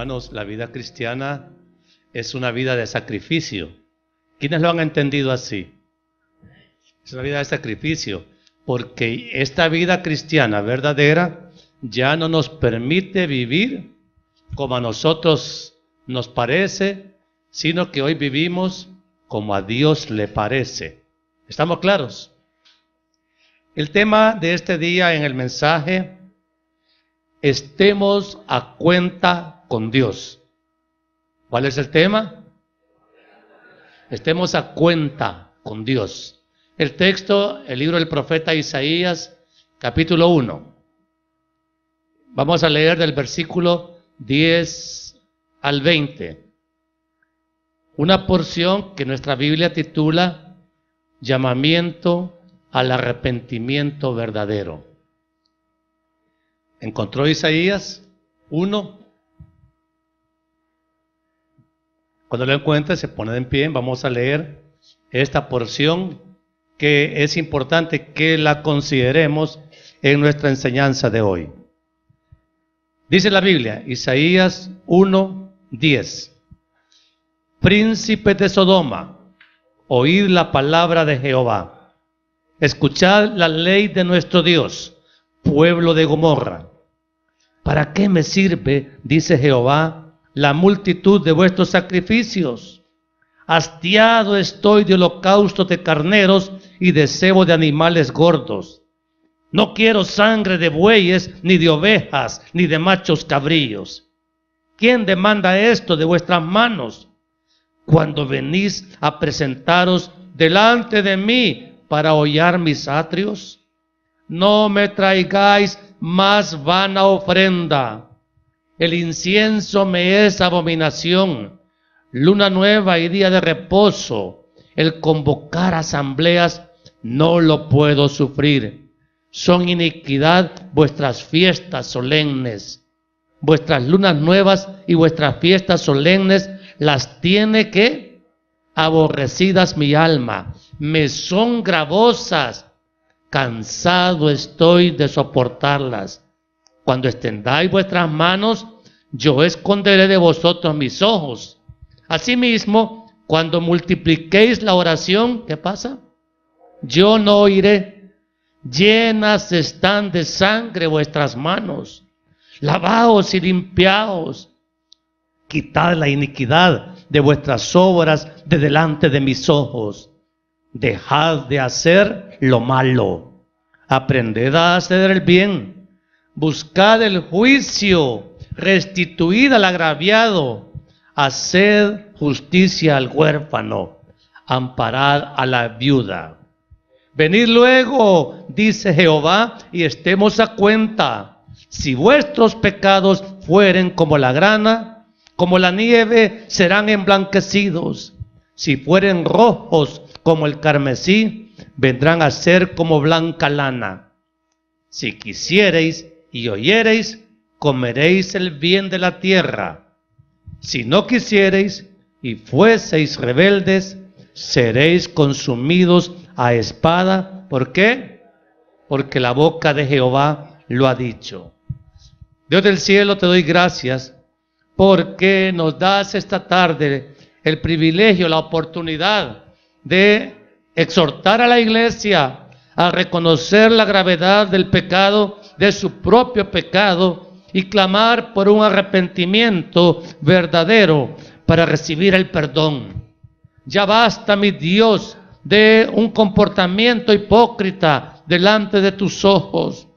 hermanos, la vida cristiana es una vida de sacrificio. ¿Quiénes lo han entendido así? Es una vida de sacrificio, porque esta vida cristiana verdadera ya no nos permite vivir como a nosotros nos parece, sino que hoy vivimos como a Dios le parece. ¿Estamos claros? El tema de este día en el mensaje: estemos a cuenta con Dios. ¿Cuál es el tema? Estemos a cuenta con Dios. El texto, el libro del profeta Isaías, capítulo 1. Vamos a leer del versículo 10 al 20. Una porción que nuestra Biblia titula Llamamiento al arrepentimiento verdadero. ¿Encontró Isaías 1? Cuando lo encuentre, se pone en pie. Vamos a leer esta porción que es importante que la consideremos en nuestra enseñanza de hoy. Dice la Biblia, Isaías 1:10. Príncipes de Sodoma, oíd la palabra de Jehová. Escuchad la ley de nuestro Dios, pueblo de Gomorra. ¿Para qué me sirve, dice Jehová, la multitud de vuestros sacrificios? Hastiado estoy de holocaustos de carneros y de cebo de animales gordos. No quiero sangre de bueyes, ni de ovejas, ni de machos cabríos. ¿Quién demanda esto de vuestras manos? Cuando venís a presentaros delante de mí para hollar mis atrios, no me traigáis más vana ofrenda. El incienso me es abominación, luna nueva y día de reposo. El convocar asambleas no lo puedo sufrir. Son iniquidad vuestras fiestas solemnes. Vuestras lunas nuevas y vuestras fiestas solemnes las tiene que aborrecidas mi alma. Me son gravosas. Cansado estoy de soportarlas. Cuando extendáis vuestras manos, yo esconderé de vosotros mis ojos. Asimismo, cuando multipliquéis la oración, ¿qué pasa? Yo no oiré. Llenas están de sangre vuestras manos. Lavaos y limpiaos. Quitad la iniquidad de vuestras obras de delante de mis ojos. Dejad de hacer lo malo. Aprended a hacer el bien. Buscad el juicio. Restituid al agraviado. Haced justicia al huérfano. Amparad a la viuda. Venid luego, dice Jehová, y estemos a cuenta. Si vuestros pecados fueren como la grana, como la nieve, serán emblanquecidos. Si fueren rojos como el carmesí, vendrán a ser como blanca lana. Si quisiereis y oyereis, comeréis el bien de la tierra. Si no quisiereis y fueseis rebeldes, seréis consumidos a espada. ¿Por qué? Porque la boca de Jehová lo ha dicho. Dios del cielo, te doy gracias porque nos das esta tarde el privilegio, la oportunidad de exhortar a la iglesia a reconocer la gravedad del pecado, de su propio pecado, y clamar por un arrepentimiento verdadero para recibir el perdón. Ya basta, mi Dios, de un comportamiento hipócrita delante de tus ojos.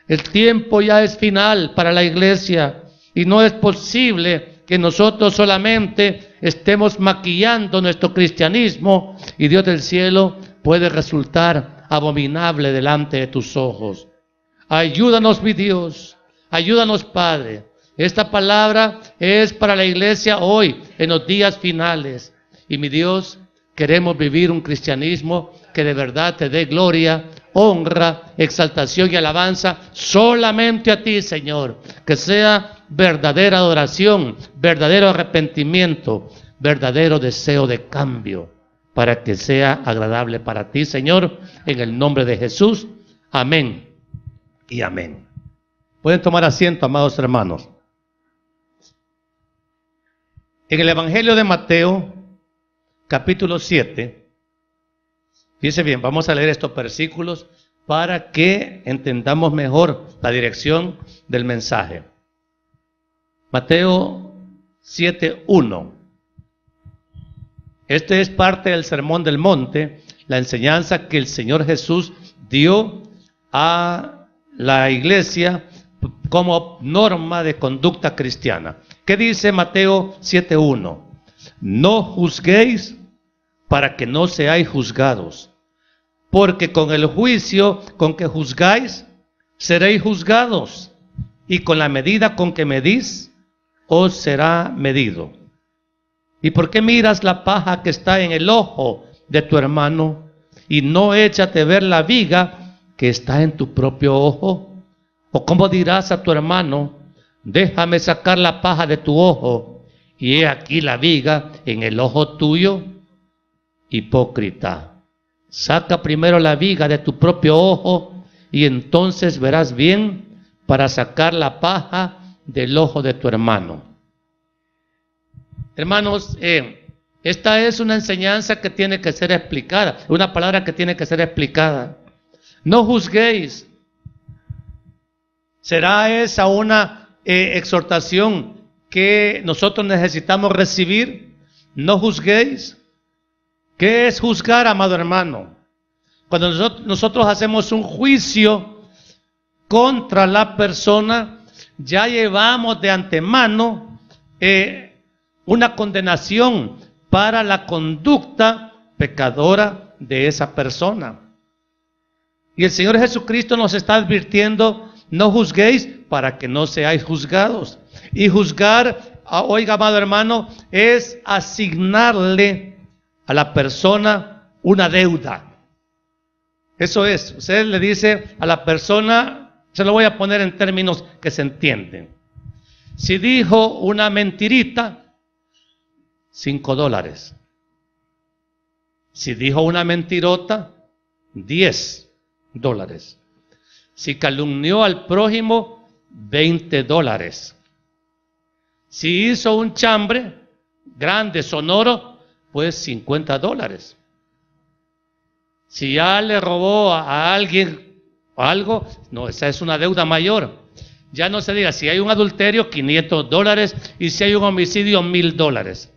El tiempo ya es final para la iglesia y no es posible que nosotros solamente estemos maquillando nuestro cristianismo y Dios del cielo puede resultar abominable delante de tus ojos. Ayúdanos, mi Dios, ayúdanos, Padre. Esta palabra es para la iglesia hoy, en los días finales. Y mi Dios, queremos vivir un cristianismo que de verdad te dé gloria, honra, exaltación y alabanza solamente a ti, Señor. Que sea verdadera adoración, verdadero arrepentimiento, verdadero deseo de cambio, para que sea agradable para ti, Señor, en el nombre de Jesús. Amén y amén. Pueden tomar asiento, amados hermanos. En el Evangelio de Mateo, capítulo 7, fíjense bien, vamos a leer estos versículos para que entendamos mejor la dirección del mensaje. Mateo 7:1. Este es parte del Sermón del Monte, la enseñanza que el Señor Jesús dio a la iglesia como norma de conducta cristiana. ¿Qué dice Mateo 7:1? No juzguéis para que no seáis juzgados, porque con el juicio con que juzgáis, seréis juzgados, y con la medida con que medís, os será medido. ¿Y por qué miras la paja que está en el ojo de tu hermano, y no echas de ver la viga que está en tu propio ojo? ¿O cómo dirás a tu hermano, déjame sacar la paja de tu ojo, y he aquí la viga en el ojo tuyo? Hipócrita, saca primero la viga de tu propio ojo, y entonces verás bien para sacar la paja del ojo de tu hermano. Hermanos, esta es una enseñanza que tiene que ser explicada, una palabra que tiene que ser explicada. No juzguéis. ¿Será esa una exhortación que nosotros necesitamos recibir? No juzguéis. ¿Qué es juzgar, amado hermano? Cuando nosotros hacemos un juicio contra la persona, ya llevamos de antemano una condenación para la conducta pecadora de esa persona. Y el Señor Jesucristo nos está advirtiendo, no juzguéis para que no seáis juzgados. Y juzgar, oiga, amado hermano, es asignarle a la persona una deuda. Eso es, usted le dice a la persona, se lo voy a poner en términos que se entienden. Si dijo una mentirita, $5. Si dijo una mentirota, $10. Si calumnió al prójimo, $20. Si hizo un chambre grande, sonoro, pues $50. Si ya le robó a alguien algo, no, esa es una deuda mayor. Ya no se diga, si hay un adulterio, $500, y si hay un homicidio, $1,000.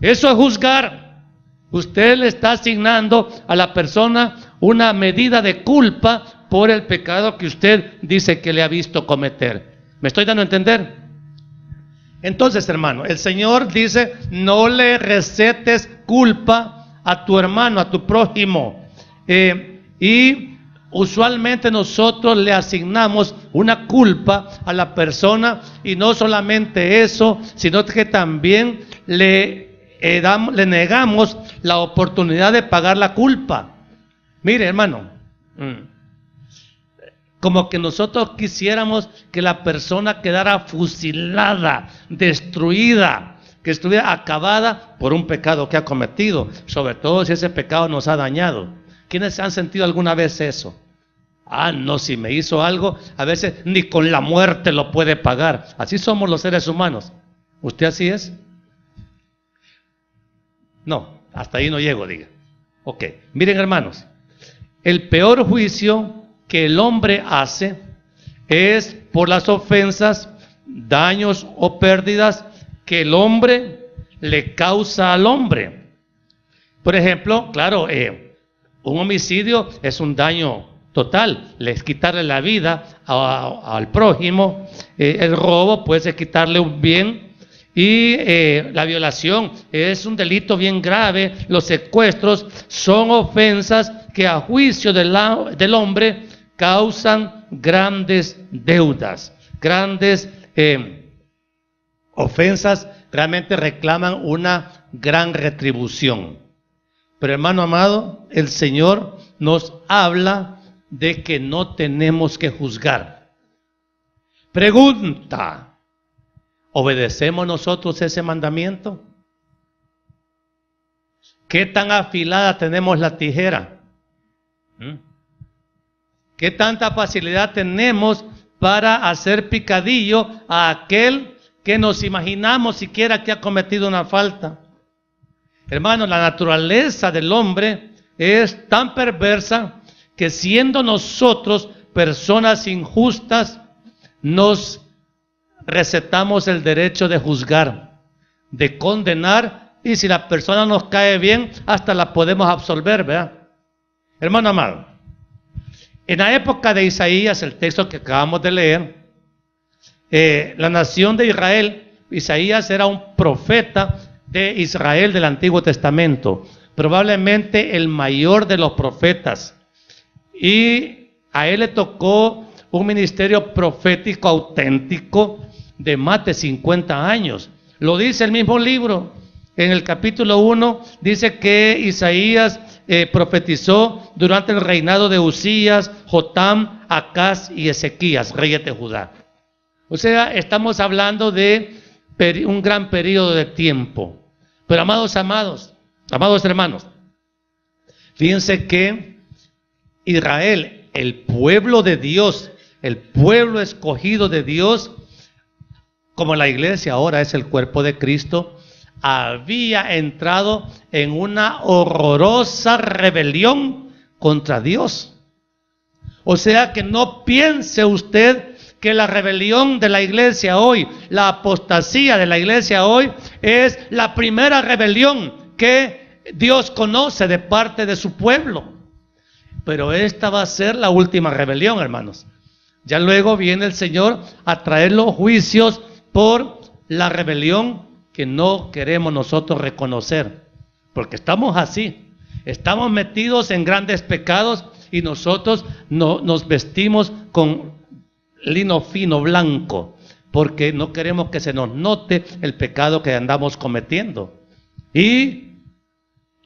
Eso es juzgar. Usted le está asignando a la persona una medida de culpa por el pecado que usted dice que le ha visto cometer. ¿Me estoy dando a entender? Entonces, hermano, el Señor dice, no le recetes culpa a tu hermano, a tu prójimo. Y usualmente nosotros le asignamos una culpa a la persona, y no solamente eso, sino que también le negamos la oportunidad de pagar la culpa. Mire, hermano, como que nosotros quisiéramos que la persona quedara fusilada, destruida, que estuviera acabada por un pecado que ha cometido, sobre todo si ese pecado nos ha dañado. ¿Quiénes han sentido alguna vez eso? No, si me hizo algo, a veces ni con la muerte lo puede pagar. Así somos los seres humanos. ¿Usted así es? No, hasta ahí no llego, diga. Ok, miren, hermanos, el peor juicio que el hombre hace es por las ofensas, daños o pérdidas que el hombre le causa al hombre. Por ejemplo, claro, un homicidio es un daño total, es quitarle la vida al prójimo. El robo puede ser quitarle un bien, y la violación es un delito bien grave. Los secuestros son ofensas que a juicio del hombre causan grandes deudas, grandes ofensas, realmente reclaman una gran retribución. Pero, hermano amado, el Señor nos habla de que no tenemos que juzgar. Pregunta: ¿obedecemos nosotros ese mandamiento? ¿Qué tan afilada tenemos la tijera? ¿Qué tanta facilidad tenemos para hacer picadillo a aquel que nos imaginamos siquiera que ha cometido una falta. Hermanos, la naturaleza del hombre es tan perversa que siendo nosotros personas injustas, nos recetamos el derecho de juzgar, de condenar, y si la persona nos cae bien, hasta la podemos absolver, ¿verdad? Hermano amado, en la época de Isaías, el texto que acabamos de leer, la nación de Israel, Isaías era un profeta de Israel del Antiguo Testamento, probablemente el mayor de los profetas, y a él le tocó un ministerio profético auténtico de más de 50 años. Lo dice el mismo libro. En el capítulo 1 dice que Isaías profetizó durante el reinado de Usías, Jotam, Acaz y Ezequías, reyes de Judá. O sea, estamos hablando de un gran periodo de tiempo. Pero amados hermanos, fíjense que Israel, el pueblo de Dios, el pueblo escogido de Dios, como la iglesia ahora es el cuerpo de Cristo, había entrado en una horrorosa rebelión contra Dios. O sea que no piense usted que la rebelión de la iglesia hoy, la apostasía de la iglesia hoy, es la primera rebelión que Dios conoce de parte de su pueblo. Pero esta va a ser la última rebelión, hermanos. Ya luego viene el Señor a traer los juicios por la rebelión que no queremos nosotros reconocer, porque estamos así, estamos metidos en grandes pecados y nosotros no nos vestimos con lino fino blanco, porque no queremos que se nos note el pecado que andamos cometiendo. Y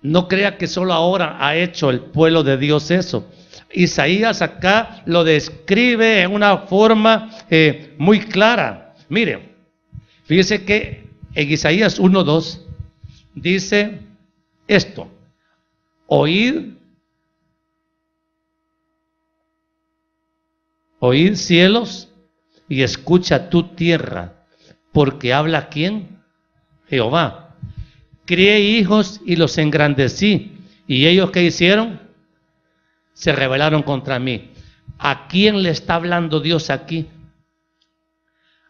no crea que solo ahora ha hecho el pueblo de Dios eso. Isaías acá lo describe en una forma muy clara. Mire, fíjese que en Isaías 1:2 dice esto: oíd cielos y escucha tu tierra, porque habla ¿quién? Jehová. Crié hijos y los engrandecí, y ellos ¿qué hicieron? Se rebelaron contra mí. ¿A quién le está hablando Dios aquí?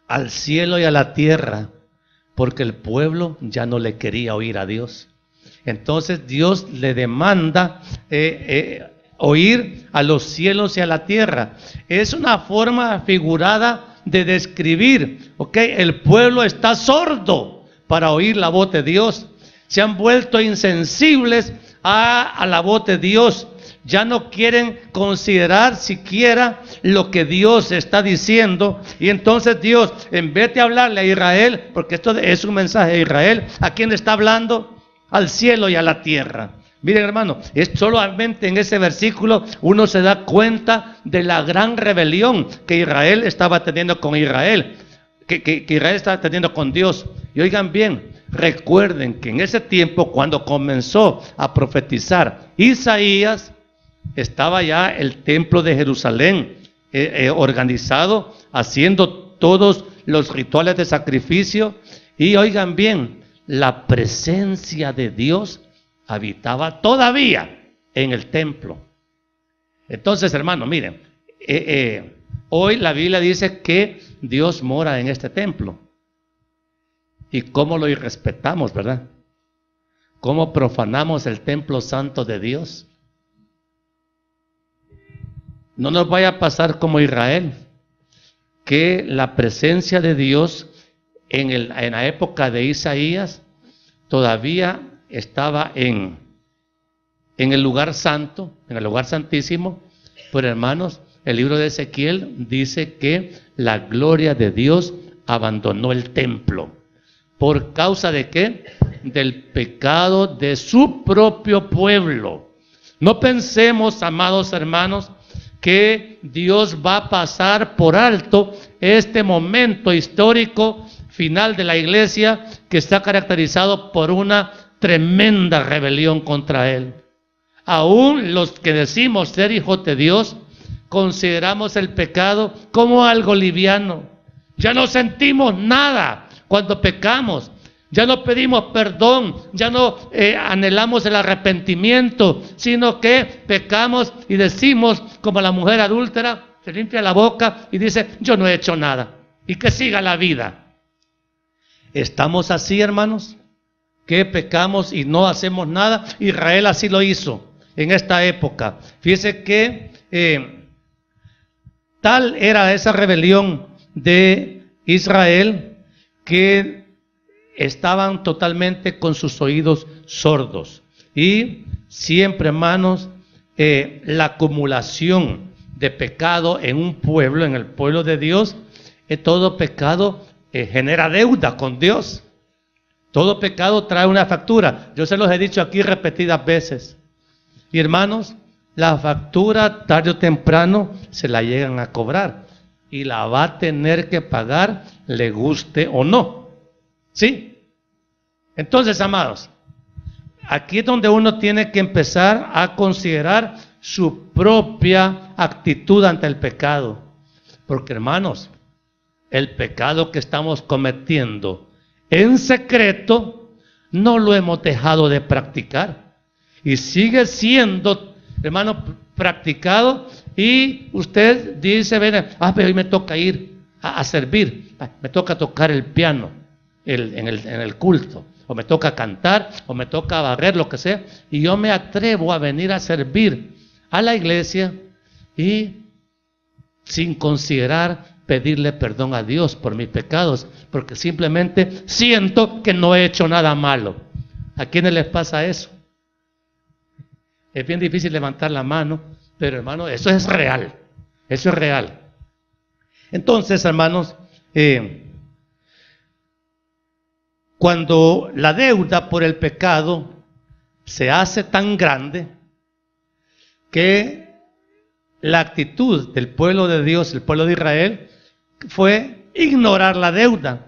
Al cielo y a la tierra, porque el pueblo ya no le quería oír a Dios. Entonces Dios le demanda oír a los cielos y a la tierra. Es una forma figurada de describir, ¿ok? El pueblo está sordo para oír la voz de Dios. Se han vuelto insensibles a la voz de Dios. Ya no quieren considerar siquiera lo que Dios está diciendo. Y entonces Dios, en vez de hablarle a Israel, porque esto es un mensaje de Israel, ¿a quién le está hablando? Al cielo y a la tierra. Miren, hermano, es solamente en ese versículo uno se da cuenta de la gran rebelión que Israel estaba teniendo con Israel, que Israel estaba teniendo con Dios. Y oigan bien, recuerden que en ese tiempo, cuando comenzó a profetizar Isaías, estaba ya el templo de Jerusalén organizado, haciendo todos los rituales de sacrificio. Y oigan bien, la presencia de Dios habitaba todavía en el templo. Entonces, hermano, miren, hoy la Biblia dice que Dios mora en este templo. ¿Y cómo lo irrespetamos, verdad? ¿Cómo profanamos el templo santo de Dios? No nos vaya a pasar como Israel, que la presencia de Dios en la época de Isaías todavía estaba en el lugar santo, en el lugar santísimo. Pero hermanos, el libro de Ezequiel dice que la gloria de Dios abandonó el templo. ¿Por causa de qué? Del pecado de su propio pueblo. No pensemos, amados hermanos, que Dios va a pasar por alto este momento histórico final de la iglesia, que está caracterizado por una tremenda rebelión contra Él. Aún los que decimos ser hijos de Dios, consideramos el pecado como algo liviano. Ya no sentimos nada Cuando pecamos, ya no pedimos perdón, ya no anhelamos el arrepentimiento, sino que pecamos y decimos, como la mujer adúltera, se limpia la boca y dice, yo no he hecho nada, y que siga la vida. ¿Estamos así, hermanos? Que pecamos y no hacemos nada. Israel así lo hizo en esta época. Fíjese que tal era esa rebelión de Israel que estaban totalmente con sus oídos sordos. Y siempre, hermanos, la acumulación de pecado en un pueblo, en el pueblo de Dios, todo pecado genera deuda con Dios. Todo pecado trae una factura. Yo se los he dicho aquí repetidas veces. Y hermanos, la factura tarde o temprano se la llegan a cobrar. Y la va a tener que pagar, le guste o no. ¿Sí? Entonces, amados, aquí es donde uno tiene que empezar a considerar su propia actitud ante el pecado. Porque, hermanos, el pecado que estamos cometiendo en secreto no lo hemos dejado de practicar. Y sigue siendo, hermano, practicado. Y usted dice, pero hoy me toca ir a servir, me toca tocar el piano en el culto, o me toca cantar, o me toca barrer, lo que sea, y yo me atrevo a venir a servir a la iglesia y sin considerar pedirle perdón a Dios por mis pecados, porque simplemente siento que no he hecho nada malo. ¿A quiénes les pasa eso? Es bien difícil levantar la mano, pero hermano, eso es real. Eso es real. Entonces, hermanos, cuando la deuda por el pecado se hace tan grande que la actitud del pueblo de Dios, el pueblo de Israel, fue ignorar la deuda.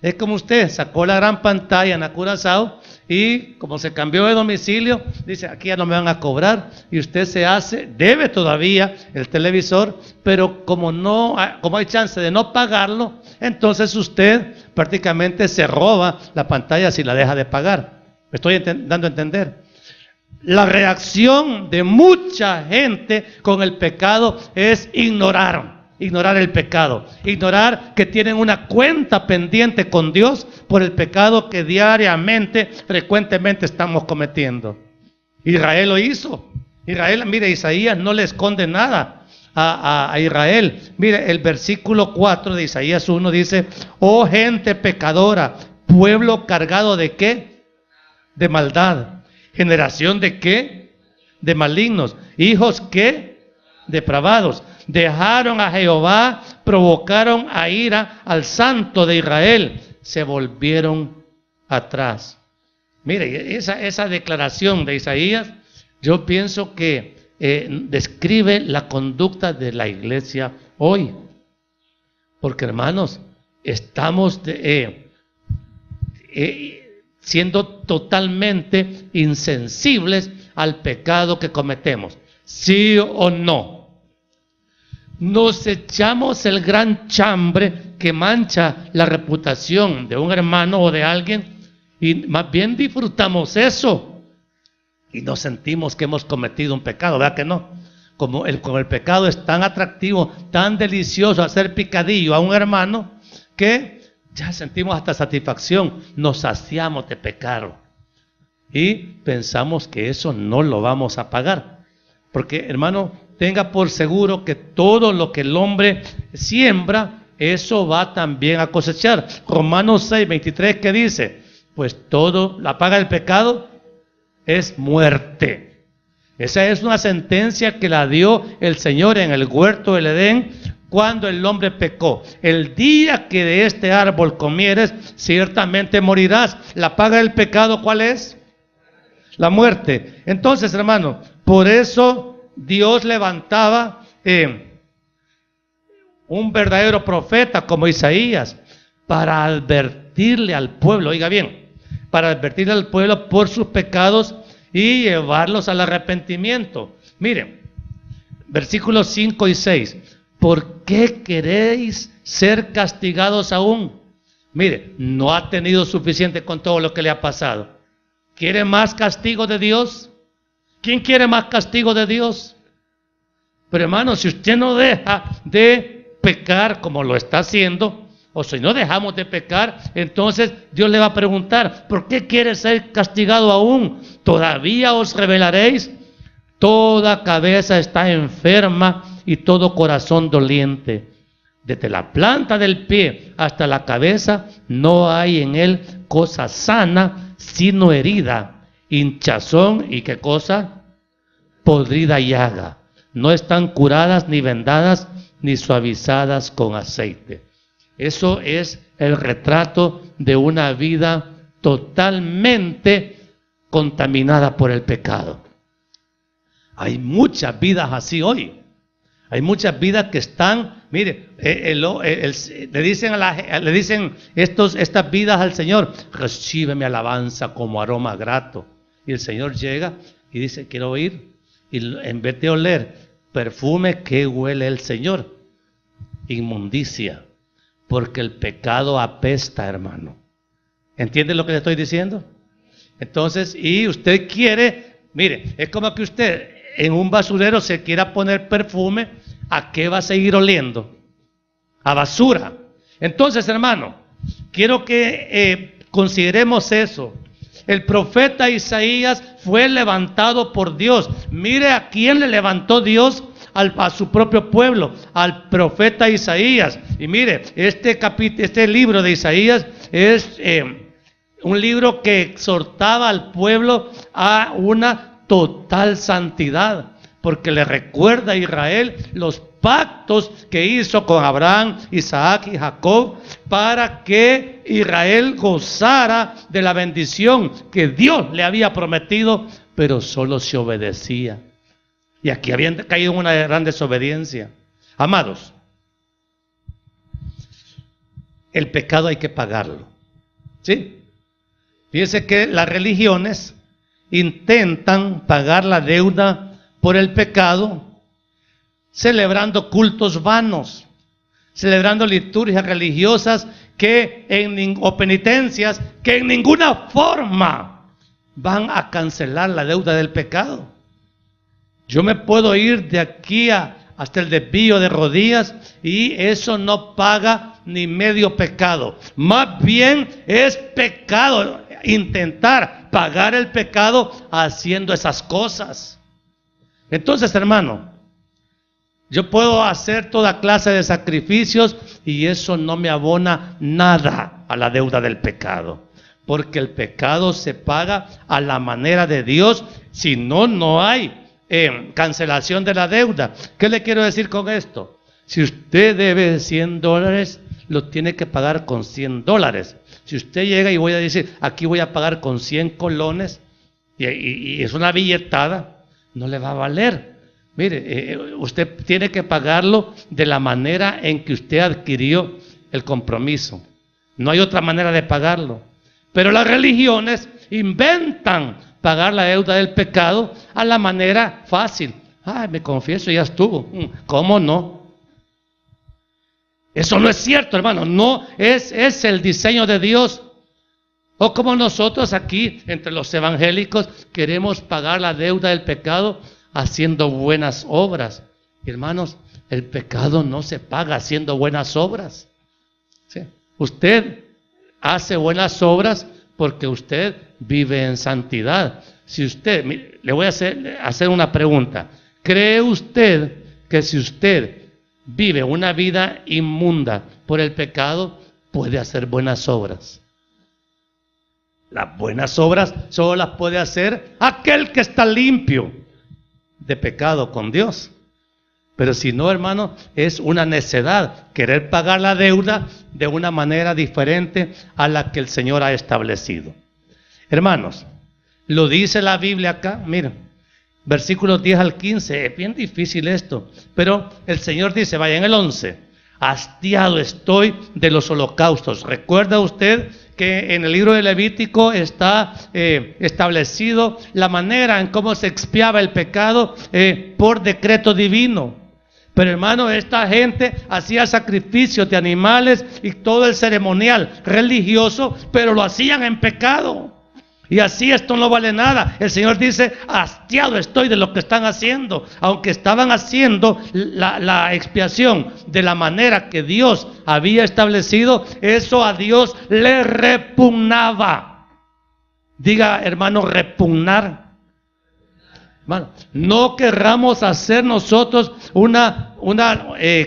Es como usted sacó la gran pantalla en Curazao y como se cambió de domicilio, dice, aquí ya no me van a cobrar, y usted debe todavía el televisor, pero como hay chance de no pagarlo, entonces usted prácticamente se roba la pantalla si la deja de pagar. ¿Me estoy dando a entender? La reacción de mucha gente con el pecado es ignorar el pecado, ignorar que tienen una cuenta pendiente con Dios por el pecado que diariamente, frecuentemente estamos cometiendo. Israel lo hizo. Mire, Isaías no le esconde nada a Israel. Mire, el versículo 4 de Isaías 1 dice, oh gente pecadora, pueblo cargado ¿de qué? De maldad. Generación ¿de qué? De malignos. Hijos ¿qué? Depravados. Dejaron a Jehová, provocaron a ira al Santo de Israel, se volvieron atrás. Mire, esa declaración de Isaías, yo pienso que describe la conducta de la iglesia hoy. Porque, hermanos, estamos siendo totalmente insensibles al pecado que cometemos. ¿Sí o no? Nos echamos el gran chambre que mancha la reputación de un hermano o de alguien y más bien disfrutamos eso y nos sentimos que hemos cometido un pecado, ¿verdad que no? Como el pecado es tan atractivo, tan delicioso hacer picadillo a un hermano que ya sentimos hasta satisfacción, nos saciamos de pecar y pensamos que eso no lo vamos a pagar, porque hermano, tenga por seguro que todo lo que el hombre siembra, eso va también a cosechar. Romanos 6, 23, ¿qué dice? Pues todo, la paga del pecado es muerte. Esa es una sentencia que la dio el Señor en el huerto del Edén cuando el hombre pecó. El día que de este árbol comieres, ciertamente morirás. La paga del pecado, ¿cuál es? La muerte. Entonces, hermano, por eso Dios levantaba un verdadero profeta como Isaías para advertirle al pueblo, oiga bien, para advertirle al pueblo por sus pecados y llevarlos al arrepentimiento. Miren, versículos 5 y 6. ¿Por qué queréis ser castigados aún? Mire, no ha tenido suficiente con todo lo que le ha pasado. ¿Quiere más castigo de Dios? ¿Quién quiere más castigo de Dios? Pero hermano, si usted no deja de pecar como lo está haciendo, o si no dejamos de pecar, entonces Dios le va a preguntar, ¿por qué quiere ser castigado aún? ¿Todavía os rebelaréis? Toda cabeza está enferma y todo corazón doliente. Desde la planta del pie hasta la cabeza no hay en él cosa sana, sino herida, hinchazón y qué cosa, podrida llaga. No están curadas ni vendadas ni suavizadas con aceite. Eso es el retrato de una vida totalmente contaminada por el pecado. Hay muchas vidas así hoy. Hay muchas vidas que están, mire, le dicen estas vidas al Señor, recibe mi alabanza como aroma grato. Y el Señor llega y dice, quiero oír. Y en vez de oler perfume, ¿qué huele el Señor? Inmundicia. Porque el pecado apesta, hermano. ¿Entiende lo que le estoy diciendo? Entonces, y usted quiere, mire, es como que usted en un basurero se quiera poner perfume, ¿a qué va a seguir oliendo? A basura. Entonces, hermano, quiero que consideremos eso. El profeta Isaías fue levantado por Dios. Mire a quién le levantó Dios, a su propio pueblo, al profeta Isaías. Y mire, este libro de Isaías es un libro que exhortaba al pueblo a una total santidad, porque le recuerda a Israel los pactos que hizo con Abraham, Isaac y Jacob, para que Israel gozara de la bendición que Dios le había prometido, pero solo se obedecía. Y aquí habían caído en una gran desobediencia. Amados, el pecado hay que pagarlo, ¿sí? Fíjense que las religiones intentan pagar la deuda por el pecado celebrando cultos vanos, celebrando liturgias religiosas o penitencias que en ninguna forma van a cancelar la deuda del pecado. Yo me puedo ir de aquí hasta el desvío de rodillas y eso no paga ni medio pecado. Más bien es pecado intentar pagar el pecado haciendo esas cosas. Entonces, hermano, yo puedo hacer toda clase de sacrificios y eso no me abona nada a la deuda del pecado, porque el pecado se paga a la manera de Dios, si no, no hay cancelación de la deuda. ¿Qué le quiero decir con esto? Si usted debe $100, lo tiene que pagar con $100. Si usted llega y voy a decir, aquí voy a pagar con 100 colones, y es una billetada, no le va a valer. Mire, usted tiene que pagarlo de la manera en que usted adquirió el compromiso. No hay otra manera de pagarlo. Pero las religiones inventan pagar la deuda del pecado a la manera fácil. Ay, me confieso, ya estuvo. ¿Cómo no? Eso no es cierto, hermano. No es el diseño de Dios. O como nosotros aquí, entre los evangélicos, queremos pagar la deuda del pecado haciendo buenas obras. Hermanos, el pecado no se paga haciendo buenas obras. ¿Sí? Usted hace buenas obras porque usted vive en santidad. Si usted, le voy a hacer una pregunta. ¿Cree usted que si usted vive una vida inmunda por el pecado, puede hacer buenas obras? Las buenas obras solo las puede hacer aquel que está limpio de pecado con Dios. Pero si no, hermano, es una necedad querer pagar la deuda de una manera diferente a la que el Señor ha establecido. Hermanos, lo dice la Biblia acá, miren, versículos 10 al 15, es bien difícil esto, pero el Señor dice, vaya en el 11, hastiado estoy de los holocaustos. ¿Recuerda usted que en el libro de Levítico está establecido la manera en cómo se expiaba el pecado por decreto divino? Pero hermano, esta gente hacía sacrificios de animales y todo el ceremonial religioso, pero lo hacían en pecado. Y así esto no vale nada. El Señor dice, hastiado estoy de lo que están haciendo. Aunque estaban haciendo la expiación de la manera que Dios había establecido, eso a Dios le repugnaba. Diga, hermano, repugnar. Bueno, no querramos hacer nosotros una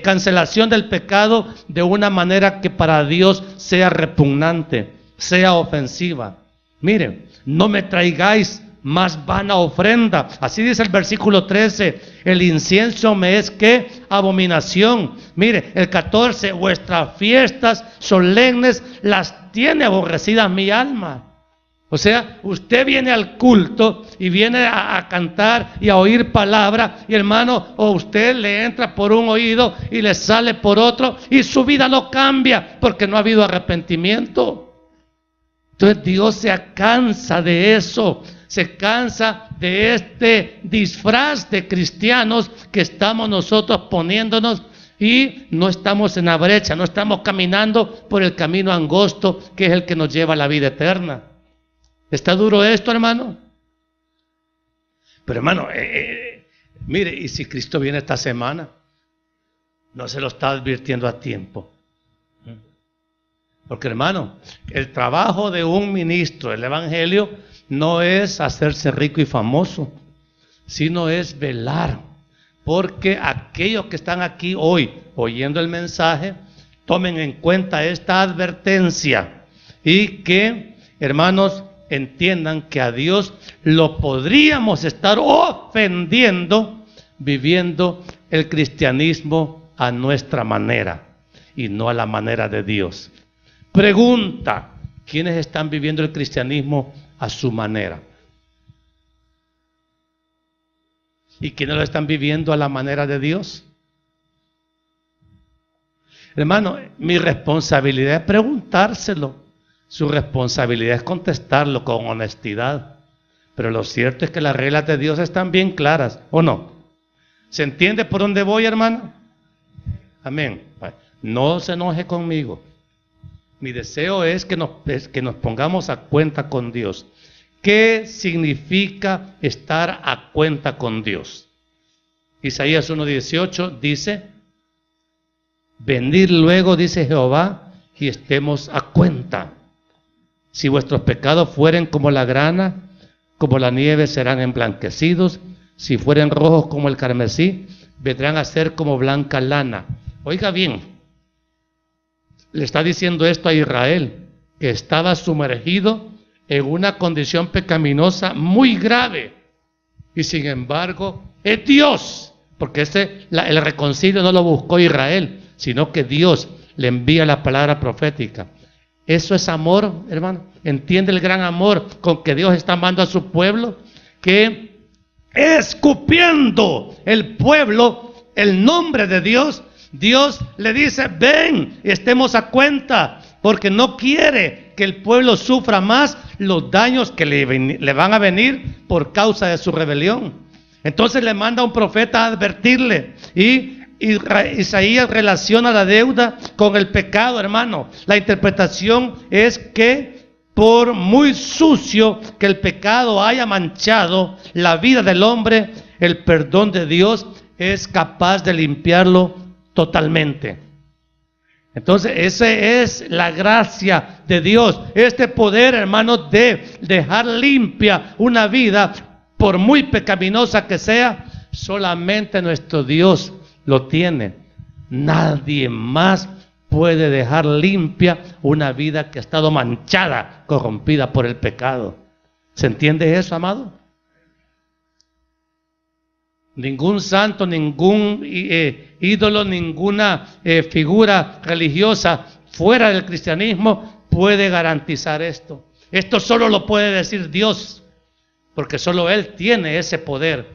cancelación del pecado de una manera que para Dios sea repugnante, sea ofensiva. Miren, no me traigáis más vana ofrenda. Así dice el versículo 13. El incienso me es ¿qué? Abominación. Mire, el 14. Vuestras fiestas solemnes las tiene aborrecidas mi alma. O sea, usted viene al culto y viene a cantar y a oír palabra, y hermano, o usted le entra por un oído y le sale por otro, y su vida no cambia porque no ha habido arrepentimiento. Entonces Dios se cansa de eso, se cansa de este disfraz de cristianos que estamos nosotros poniéndonos, y no estamos en la brecha, no estamos caminando por el camino angosto que es el que nos lleva a la vida eterna. ¿Está duro esto, hermano? Pero hermano, mire, y si Cristo viene esta semana, no se lo está advirtiendo a tiempo. Porque hermano, el trabajo de un ministro del Evangelio no es hacerse rico y famoso, sino es velar. Porque aquellos que están aquí hoy oyendo el mensaje, tomen en cuenta esta advertencia y que, hermanos, entiendan que a Dios lo podríamos estar ofendiendo viviendo el cristianismo a nuestra manera y no a la manera de Dios. Pregunta, ¿quiénes están viviendo el cristianismo a su manera? ¿Y quiénes lo están viviendo a la manera de Dios? Hermano, mi responsabilidad es preguntárselo. Su responsabilidad es contestarlo con honestidad. Pero lo cierto es que las reglas de Dios están bien claras, ¿o no? ¿Se entiende por dónde voy, hermano? Amén. No se enoje conmigo. Mi deseo es que nos pongamos a cuenta con Dios. ¿Qué significa estar a cuenta con Dios? Isaías 1:18 dice, venid luego, dice Jehová, y estemos a cuenta. Si vuestros pecados fueren como la grana, como la nieve serán emblanquecidos. Si fueren rojos como el carmesí, vendrán a ser como blanca lana. Oiga bien, le está diciendo esto a Israel, que estaba sumergido en una condición pecaminosa muy grave. Y sin embargo, es Dios, porque el reconcilio no lo buscó Israel, sino que Dios le envía la palabra profética. Eso es amor, hermano. ¿Entiende el gran amor con que Dios está amando a su pueblo? Que escupiendo el pueblo el nombre de Dios, Dios le dice, ven, estemos a cuenta, porque no quiere que el pueblo sufra más los daños que le van a venir por causa de su rebelión. Entonces le manda a un profeta a advertirle, y Isaías relaciona la deuda con el pecado, hermano. La interpretación es que por muy sucio que el pecado haya manchado la vida del hombre, el perdón de Dios es capaz de limpiarlo totalmente. Entonces esa es la gracia de Dios, este poder, hermano, de dejar limpia una vida, por muy pecaminosa que sea. Solamente nuestro Dios lo tiene. Nadie más puede dejar limpia una vida que ha estado manchada, corrompida por el pecado. ¿Se entiende eso, amado? Ningún santo, ningún ídolo, ninguna figura religiosa fuera del cristianismo puede garantizar esto. Esto solo lo puede decir Dios, porque solo Él tiene ese poder.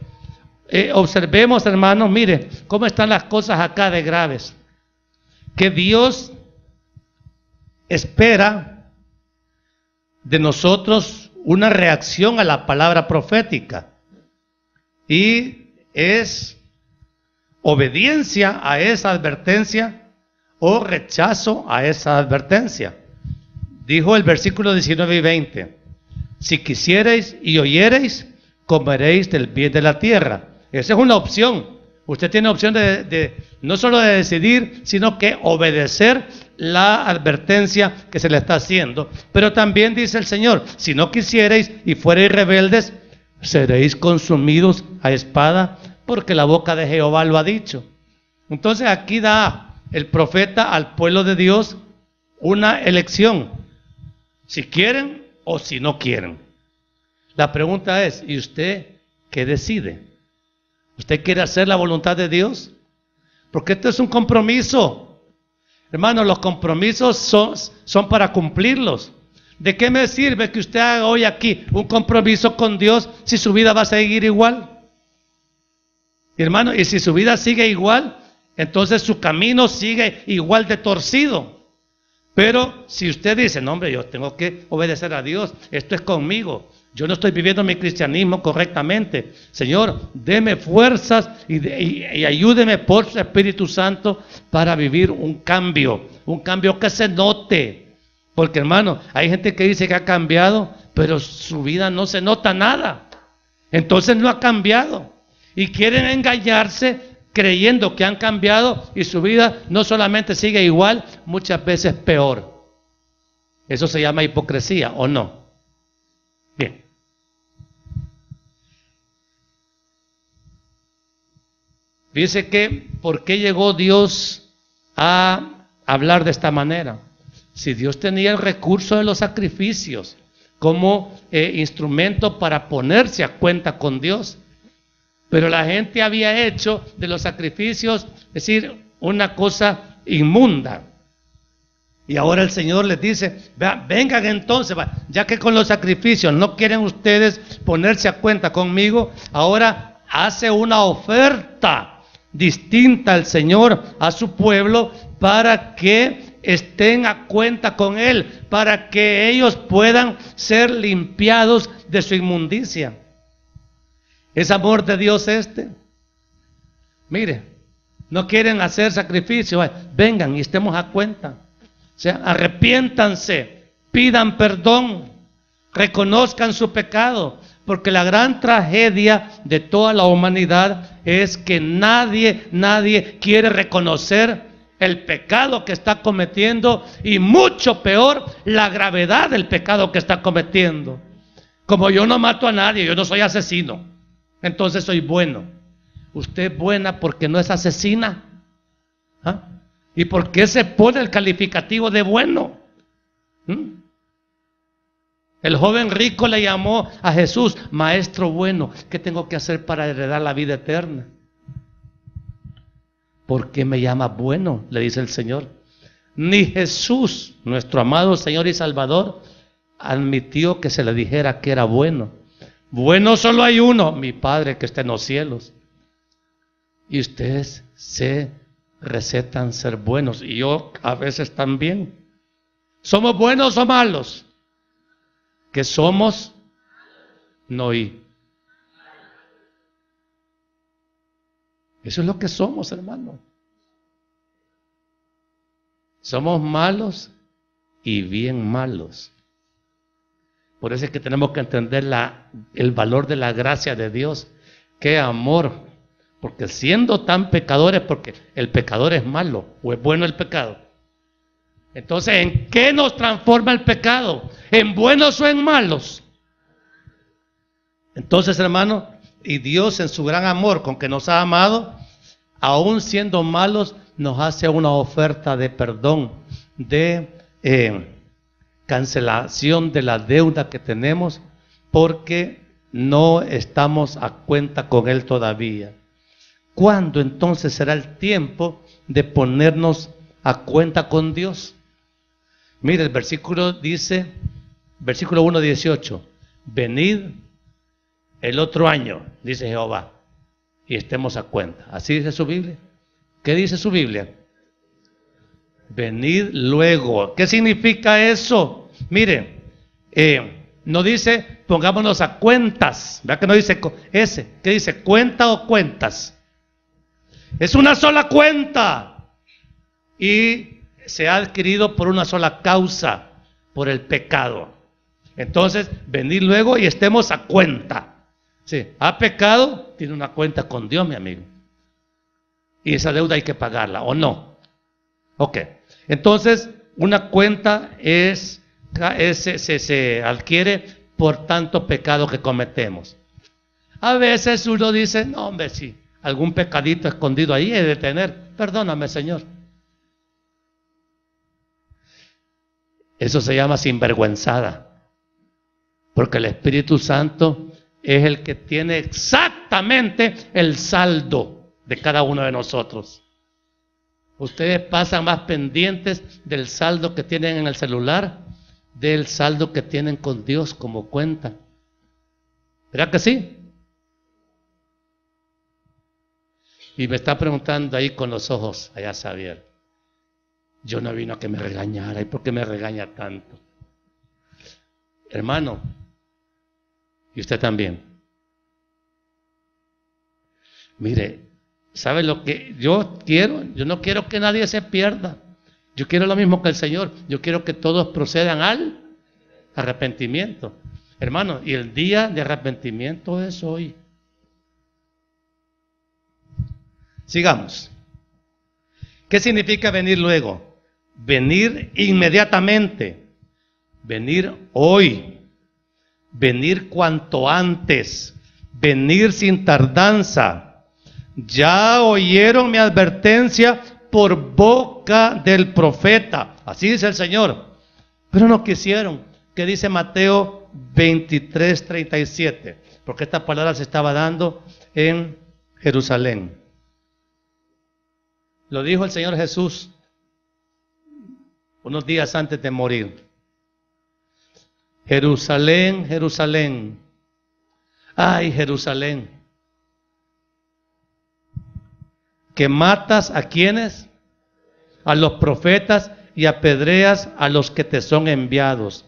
Observemos, hermanos, mire cómo están las cosas acá de graves. Que Dios espera de nosotros una reacción a la palabra profética. Y es obediencia a esa advertencia o rechazo a esa advertencia. Dijo el versículo 19 y 20, si quisierais y oyereis, comeréis del bien de la tierra. Esa es una opción. Usted tiene opción de no solo de decidir, sino que obedecer la advertencia que se le está haciendo. Pero también dice el Señor, si no quisierais y fuereis rebeldes, seréis consumidos a espada, porque la boca de Jehová lo ha dicho. Entonces aquí da el profeta al pueblo de Dios una elección, si quieren o si no quieren. La pregunta es, ¿y usted qué decide? ¿Usted quiere hacer la voluntad de Dios? Porque esto es un compromiso. Hermano, los compromisos son para cumplirlos. ¿De qué me sirve que usted haga hoy aquí un compromiso con Dios si su vida va a seguir igual? Hermano, y si su vida sigue igual, entonces su camino sigue igual de torcido. Pero si usted dice, no hombre, yo tengo que obedecer a Dios, esto es conmigo, yo no estoy viviendo mi cristianismo correctamente, Señor, deme fuerzas y ayúdeme por su Espíritu Santo para vivir un cambio que se note. Porque hermano, hay gente que dice que ha cambiado, pero su vida no se nota nada, entonces no ha cambiado. Y quieren engañarse creyendo que han cambiado y su vida no solamente sigue igual, muchas veces peor. Eso se llama hipocresía, ¿o no? Bien. Dice que, ¿por qué llegó Dios a hablar de esta manera? Si Dios tenía el recurso de los sacrificios como instrumento para ponerse a cuenta con Dios, pero la gente había hecho de los sacrificios, es decir, una cosa inmunda. Y ahora el Señor les dice, vengan entonces, ya que con los sacrificios no quieren ustedes ponerse a cuenta conmigo, ahora hace una oferta distinta al Señor a su pueblo para que estén a cuenta con Él, para que ellos puedan ser limpiados de su inmundicia. ¿Es amor de Dios este? Mire, no quieren hacer sacrificio, vengan y estemos a cuenta. O sea, arrepiéntanse, pidan perdón, reconozcan su pecado, porque la gran tragedia de toda la humanidad es que nadie quiere reconocer el pecado que está cometiendo y mucho peor la gravedad del pecado que está cometiendo. Como yo no mato a nadie, yo no soy asesino, entonces soy bueno. Usted es buena porque no es asesina. ¿Ah? ¿Y por qué se pone el calificativo de bueno? El joven rico le llamó a Jesús, maestro bueno. ¿Qué tengo que hacer para heredar la vida eterna? ¿Por qué me llama bueno?, le dice el Señor. Ni Jesús, nuestro amado Señor y Salvador, admitió que se le dijera que era bueno. Bueno solo hay uno, mi Padre que está en los cielos. Y ustedes se recetan ser buenos, y yo a veces también. ¿Somos buenos o malos? ¿Qué somos? No oí. Eso es lo que somos, hermano. Somos malos y bien malos. Por eso es que tenemos que entender el valor de la gracia de Dios. ¡Qué amor! Porque siendo tan pecadores, porque el pecador es malo o es bueno el pecado. Entonces, ¿en qué nos transforma el pecado? ¿En buenos o en malos? Entonces, hermano, y Dios en su gran amor con que nos ha amado, aún siendo malos, nos hace una oferta de perdón, de cancelación de la deuda que tenemos, porque no estamos a cuenta con Él todavía. ¿Cuándo entonces será el tiempo de ponernos a cuenta con Dios? Mire, el versículo dice, versículo 1:18, venid el otro año, dice Jehová, y estemos a cuenta. ¿Así dice su Biblia? ¿Qué dice su Biblia? Venid luego. ¿Qué significa eso? Mire, no dice pongámonos a cuentas, ¿verdad que no dice ese? ¿Qué dice? ¿Cuenta o cuentas? Es una sola cuenta. Y se ha adquirido por una sola causa, por el pecado. Entonces, venir luego y estemos a cuenta. Sí, ha pecado, tiene una cuenta con Dios, mi amigo. Y esa deuda hay que pagarla, ¿o no? Ok. Entonces, una cuenta se adquiere por tanto pecado que cometemos. A veces uno dice, no, hombre, sí, algún pecadito escondido ahí he de tener. Perdóname, Señor. Eso se llama sinvergüenzada. Porque el Espíritu Santo es el que tiene exactamente el saldo de cada uno de nosotros. Ustedes pasan más pendientes del saldo que tienen en el celular, del saldo que tienen con Dios como cuenta. ¿Verdad que sí? Y me está preguntando ahí con los ojos, allá Xavier, yo no vino a que me regañara, ¿y por qué me regaña tanto? Hermano, y usted también. Mire, ¿sabe lo que yo quiero? Yo no quiero que nadie se pierda. Yo quiero lo mismo que el Señor. Yo quiero que todos procedan al arrepentimiento. Hermano, y el día de arrepentimiento es hoy. Sigamos. ¿Qué significa venir luego? Venir inmediatamente. Venir hoy. Venir cuanto antes. Venir sin tardanza. Ya oyeron mi advertencia por boca del profeta. Así dice el Señor. Pero no quisieron. ¿Qué dice Mateo 23:37? Porque esta palabra se estaba dando en Jerusalén. Lo dijo el Señor Jesús unos días antes de morir. Jerusalén, Jerusalén. Ay, Jerusalén. Que matas a quienes, a los profetas, y apedreas a los que te son enviados.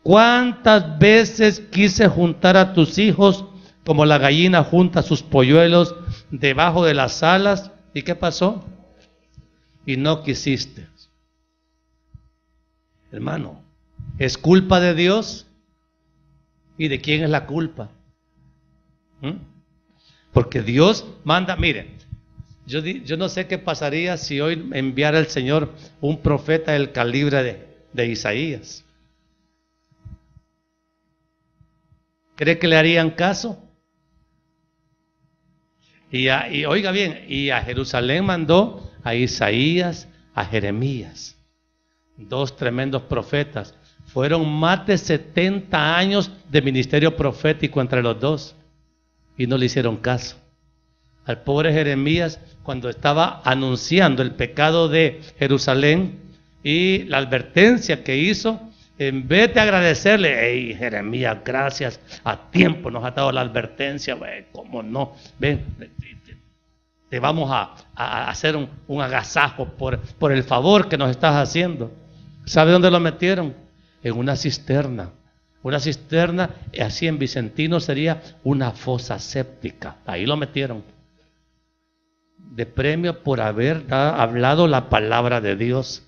¿Cuántas veces quise juntar a tus hijos como la gallina junta sus polluelos debajo de las alas? ¿Y qué pasó? Y no quisiste. Hermano, ¿es culpa de Dios? ¿Y de quién es la culpa? Porque Dios manda, mire, yo no sé qué pasaría si hoy enviara el Señor un profeta del calibre de Isaías. ¿Cree que le harían caso? Y oiga bien, y a Jerusalén mandó a Isaías, a Jeremías, dos tremendos profetas. Fueron más de 70 años de ministerio profético entre los dos y no le hicieron caso. Al pobre Jeremías, cuando estaba anunciando el pecado de Jerusalén y la advertencia que hizo, en vez de agradecerle, hey Jeremías, gracias, a tiempo nos ha dado la advertencia, cómo no, ven, te vamos a hacer un agasajo por el favor que nos estás haciendo. ¿Sabe dónde lo metieron? En una cisterna. Una cisterna, así en vicentino sería una fosa séptica. Ahí lo metieron. De premio por haber hablado la palabra de Dios.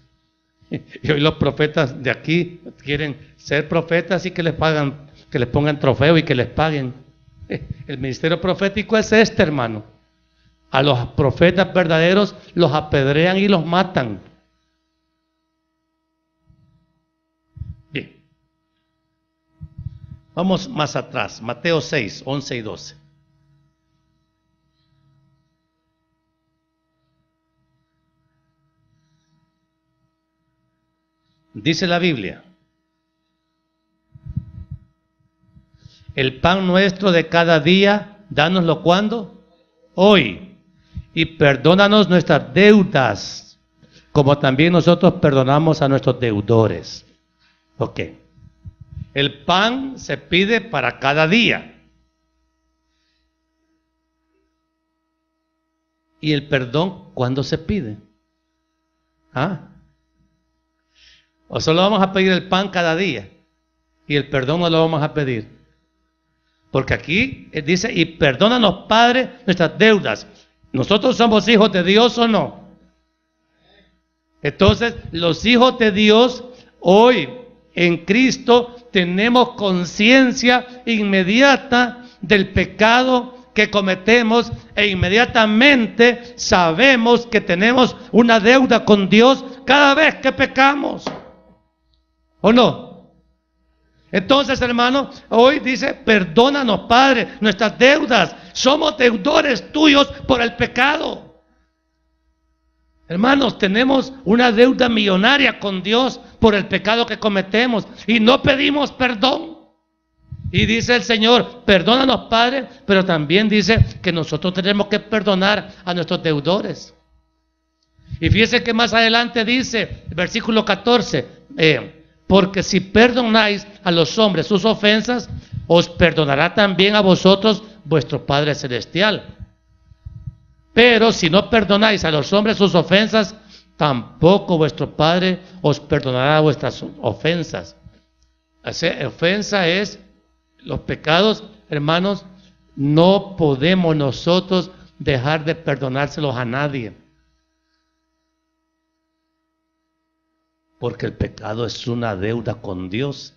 Y hoy los profetas de aquí quieren ser profetas y que les pagan, que les pongan trofeo y que les paguen. El ministerio profético es este, hermano. A los profetas verdaderos los apedrean y los matan. Bien. Vamos más atrás. Mateo 6, 11 y 12. Dice la Biblia: el pan nuestro de cada día, dánoslo ¿cuándo? Hoy. Y perdónanos nuestras deudas, como también nosotros perdonamos a nuestros deudores. Ok. El pan se pide para cada día. ¿Y el perdón cuándo se pide? ¿Ah? ¿O solo vamos a pedir el pan cada día? Y el perdón no lo vamos a pedir. Porque aquí dice, y perdónanos, Padre, nuestras deudas. ¿Nosotros somos hijos de Dios o no? Entonces, los hijos de Dios hoy en Cristo tenemos conciencia inmediata del pecado que cometemos e inmediatamente sabemos que tenemos una deuda con Dios cada vez que pecamos. ¿O no? Entonces, hermano, hoy dice, perdónanos, Padre, nuestras deudas. Somos deudores tuyos por el pecado. Hermanos, tenemos una deuda millonaria con Dios por el pecado que cometemos y no pedimos perdón. Y dice el Señor, perdónanos, Padre, pero también dice que nosotros tenemos que perdonar a nuestros deudores. Y fíjense que más adelante dice, versículo 14, porque si perdonáis a los hombres sus ofensas, os perdonará también a vosotros vuestro Padre Celestial. Pero si no perdonáis a los hombres sus ofensas, tampoco vuestro Padre os perdonará vuestras ofensas. Ofensa es los pecados, hermanos. No podemos nosotros dejar de perdonárselos a nadie, porque el pecado es una deuda con Dios.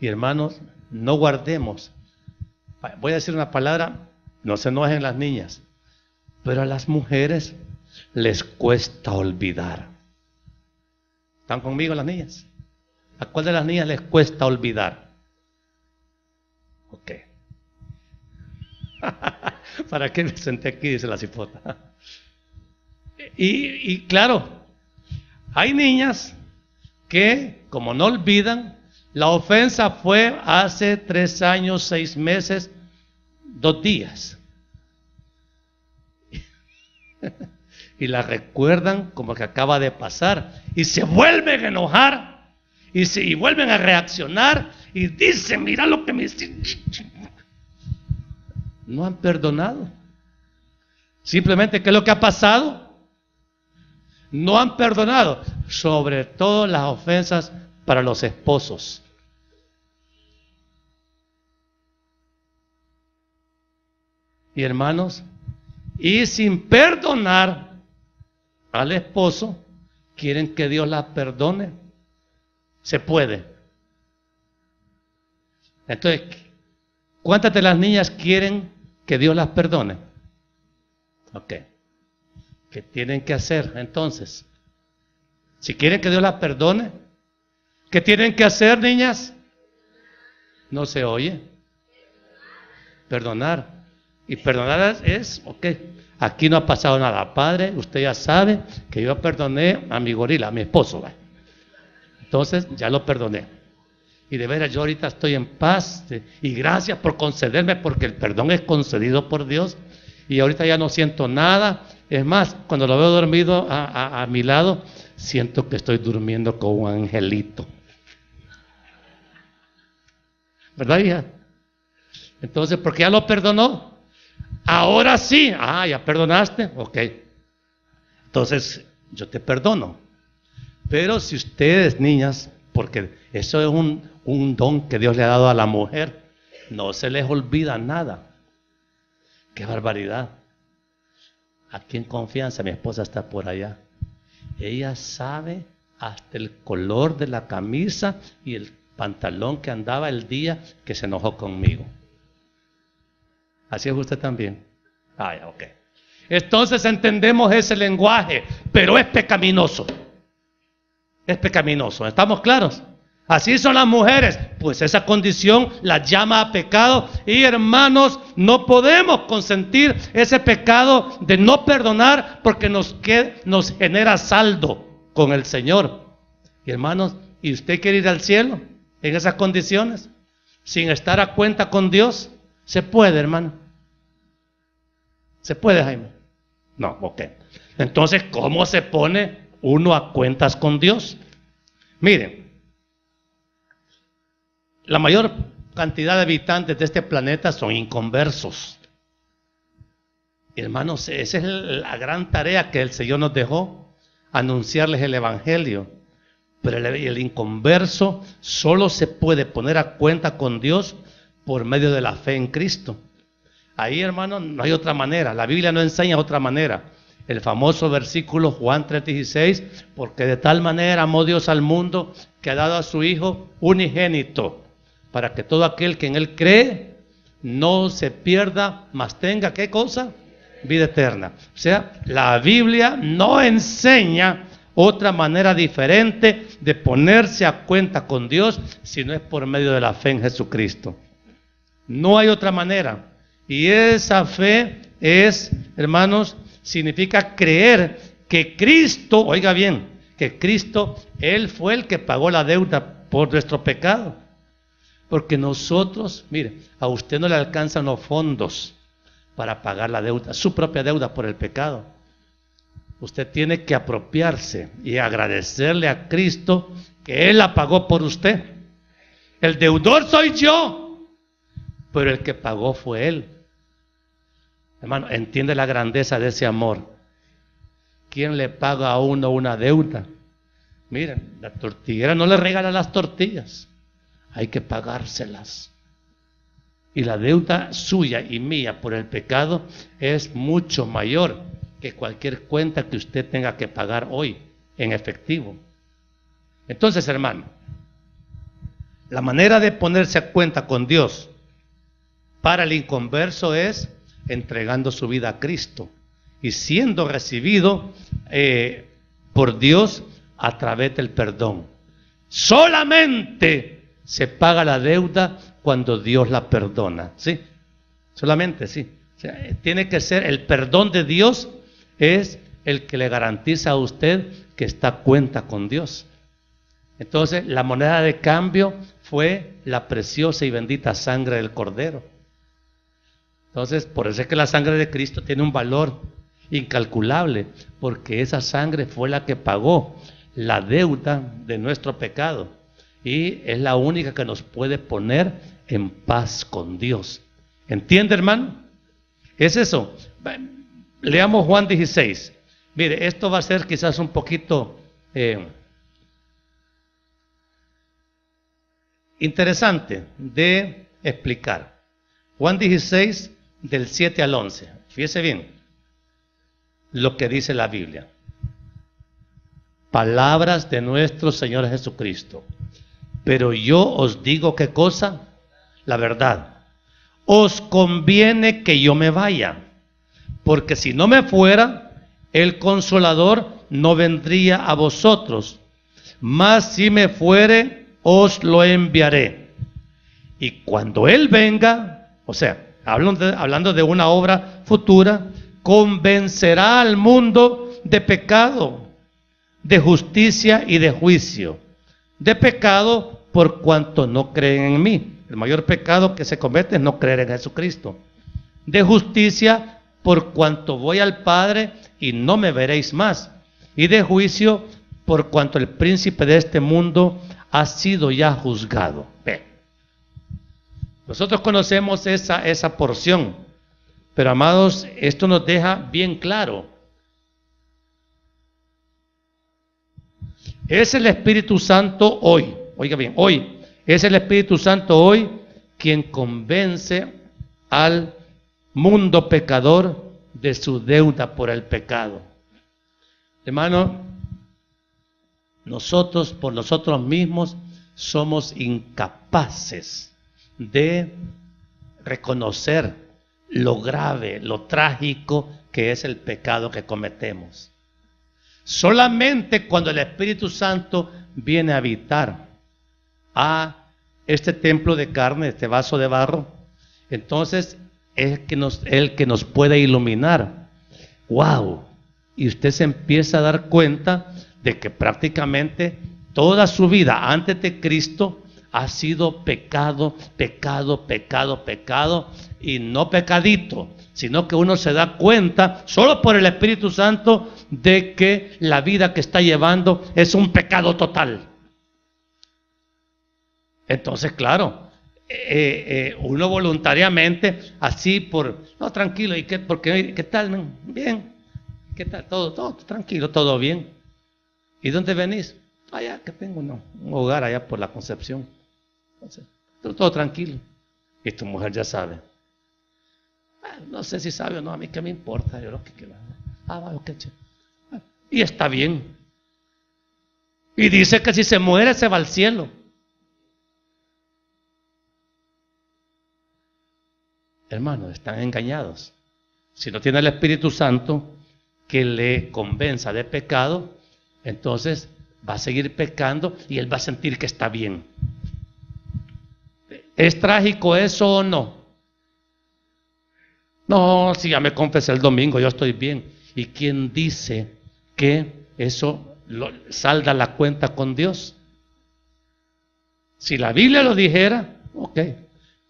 Y hermanos, no guardemos. Voy a decir una palabra, no se enojen las niñas, pero a las mujeres les cuesta olvidar. ¿Están conmigo las niñas? ¿A cuál de las niñas les cuesta olvidar? Ok. ¿Para qué me senté aquí? Dice la cipota. Y claro, hay niñas que, como no olvidan, la ofensa fue hace 3 años, 6 meses, 2 días. Y la recuerdan como que acaba de pasar y se vuelven a enojar y vuelven a reaccionar y dicen, mira lo que me hiciste. No han perdonado. Simplemente, ¿qué es lo que ha pasado? No han perdonado, sobre todo las ofensas para los esposos. Y hermanos, y sin perdonar al esposo, quieren que Dios la perdone. Se puede. Entonces, ¿cuántas de las niñas quieren que Dios las perdone? Ok. ¿Qué tienen que hacer entonces? Si quieren que Dios las perdone, ¿qué tienen que hacer, niñas? No se oye. Perdonar. Y perdonar es, ok, aquí no ha pasado nada. Padre, usted ya sabe que yo perdoné a mi gorila, a mi esposo. ¿Vale? Entonces, ya lo perdoné. Y de veras, yo ahorita estoy en paz. Y gracias por concederme, porque el perdón es concedido por Dios. Y ahorita ya no siento nada. Es más, cuando lo veo dormido a mi lado, siento que estoy durmiendo con un angelito. ¿Verdad, hija? Entonces, porque ya lo perdonó. Ahora sí, ya perdonaste, ok. Entonces, yo te perdono. Pero si ustedes, niñas, porque eso es un don que Dios le ha dado a la mujer, no se les olvida nada. ¡Qué barbaridad! Aquí en confianza, mi esposa está por allá. Ella sabe hasta el color de la camisa y el pantalón que andaba el día que se enojó conmigo. ¿Así es usted también? Ya, ok. Entonces entendemos ese lenguaje, pero es pecaminoso. Es pecaminoso, ¿estamos claros? Así son las mujeres, pues esa condición las llama a pecado. Y hermanos, no podemos consentir ese pecado de no perdonar, porque nos genera saldo con el Señor. Y hermanos, ¿y usted quiere ir al cielo en esas condiciones? Sin estar a cuenta con Dios. ¿Se puede, hermano? ¿Se puede, Jaime? No, ok. Entonces, ¿cómo se pone uno a cuentas con Dios? Miren, la mayor cantidad de habitantes de este planeta son inconversos. Hermanos, esa es la gran tarea que el Señor nos dejó, anunciarles el Evangelio. Pero el inconverso solo se puede poner a cuenta con Dios por medio de la fe en Cristo. Ahí, hermano, no hay otra manera. La Biblia no enseña otra manera. El famoso versículo Juan 3:16, porque de tal manera amó Dios al mundo que ha dado a su Hijo unigénito, para que todo aquel que en Él cree no se pierda, mas tenga, ¿qué cosa? Vida eterna. O sea, la Biblia no enseña otra manera diferente de ponerse a cuenta con Dios, si no es por medio de la fe en Jesucristo. No hay otra manera. Y esa fe es, hermanos, significa creer que Cristo, oiga bien, que Cristo, Él fue el que pagó la deuda por nuestro pecado. Porque nosotros, mire, a usted no le alcanzan los fondos para pagar la deuda, su propia deuda por el pecado. Usted tiene que apropiarse y agradecerle a Cristo que Él la pagó por usted. El deudor soy yo, pero el que pagó fue Él. Hermano, entiende la grandeza de ese amor. ¿Quién le paga a uno una deuda? Miren, la tortillera no le regala las tortillas, hay que pagárselas. Y la deuda suya y mía por el pecado es mucho mayor que cualquier cuenta que usted tenga que pagar hoy en efectivo. Entonces, hermano, la manera de ponerse a cuenta con Dios para el inconverso es entregando su vida a Cristo y siendo recibido por Dios a través del perdón. Solamente se paga la deuda cuando Dios la perdona, ¿sí? Solamente, sí. O sea, tiene que ser el perdón de Dios, es el que le garantiza a usted que está a cuenta con Dios. Entonces, la moneda de cambio fue la preciosa y bendita sangre del Cordero. Entonces, por eso es que la sangre de Cristo tiene un valor incalculable, porque esa sangre fue la que pagó la deuda de nuestro pecado y es la única que nos puede poner en paz con Dios. ¿Entiende, hermano? Es eso. Leamos Juan 16. Mire, esto va a ser quizás un poquito interesante de explicar. Juan 16, del 7 al 11. Fíjese bien lo que dice la Biblia. Palabras de nuestro Señor Jesucristo. Pero yo os digo, ¿qué cosa? La verdad. Os conviene que yo me vaya, porque si no me fuera, el Consolador no vendría a vosotros, mas si me fuere, os lo enviaré. Y cuando Él venga, o sea, hablando de una obra futura, convencerá al mundo de pecado, de justicia y de juicio. De pecado por cuanto no creen en mí. El mayor pecado que se comete es no creer en Jesucristo. De justicia por cuanto voy al Padre y no me veréis más. Y de juicio por cuanto el príncipe de este mundo ha sido ya juzgado. Ve. Nosotros conocemos esa porción, pero amados, esto nos deja bien claro. Es el Espíritu Santo hoy, oiga bien, hoy, es el Espíritu Santo hoy quien convence al mundo pecador de su deuda por el pecado. Hermano, nosotros por nosotros mismos somos incapaces de reconocer lo grave, lo trágico que es el pecado que cometemos. Solamente cuando el Espíritu Santo viene a habitar a este templo de carne, este vaso de barro, entonces es el que nos puede iluminar. ¡Wow! Y usted se empieza a dar cuenta de que prácticamente toda su vida antes de Cristo ha sido pecado, pecado, pecado, pecado, y no pecadito, sino que uno se da cuenta solo por el Espíritu Santo de que la vida que está llevando es un pecado total. Entonces, claro, uno voluntariamente, así no, tranquilo, ¿y qué tal, man? Bien, ¿qué tal? Todo tranquilo, todo bien. ¿Y dónde venís? Allá, que tengo un hogar allá por la Concepción. Entonces, todo tranquilo. Y tu mujer ya sabe. No sé si sabe o no, a mí qué me importa, yo lo que quiero. Ok, y está bien. Y dice que si se muere se va al cielo. Hermanos, están engañados. Si no tiene el Espíritu Santo que le convenza de pecado, entonces va a seguir pecando y él va a sentir que está bien. ¿Es trágico eso o no? No, si ya me confesé el domingo, yo estoy bien. ¿Y quién dice que eso salda la cuenta con Dios? Si la Biblia lo dijera, ok,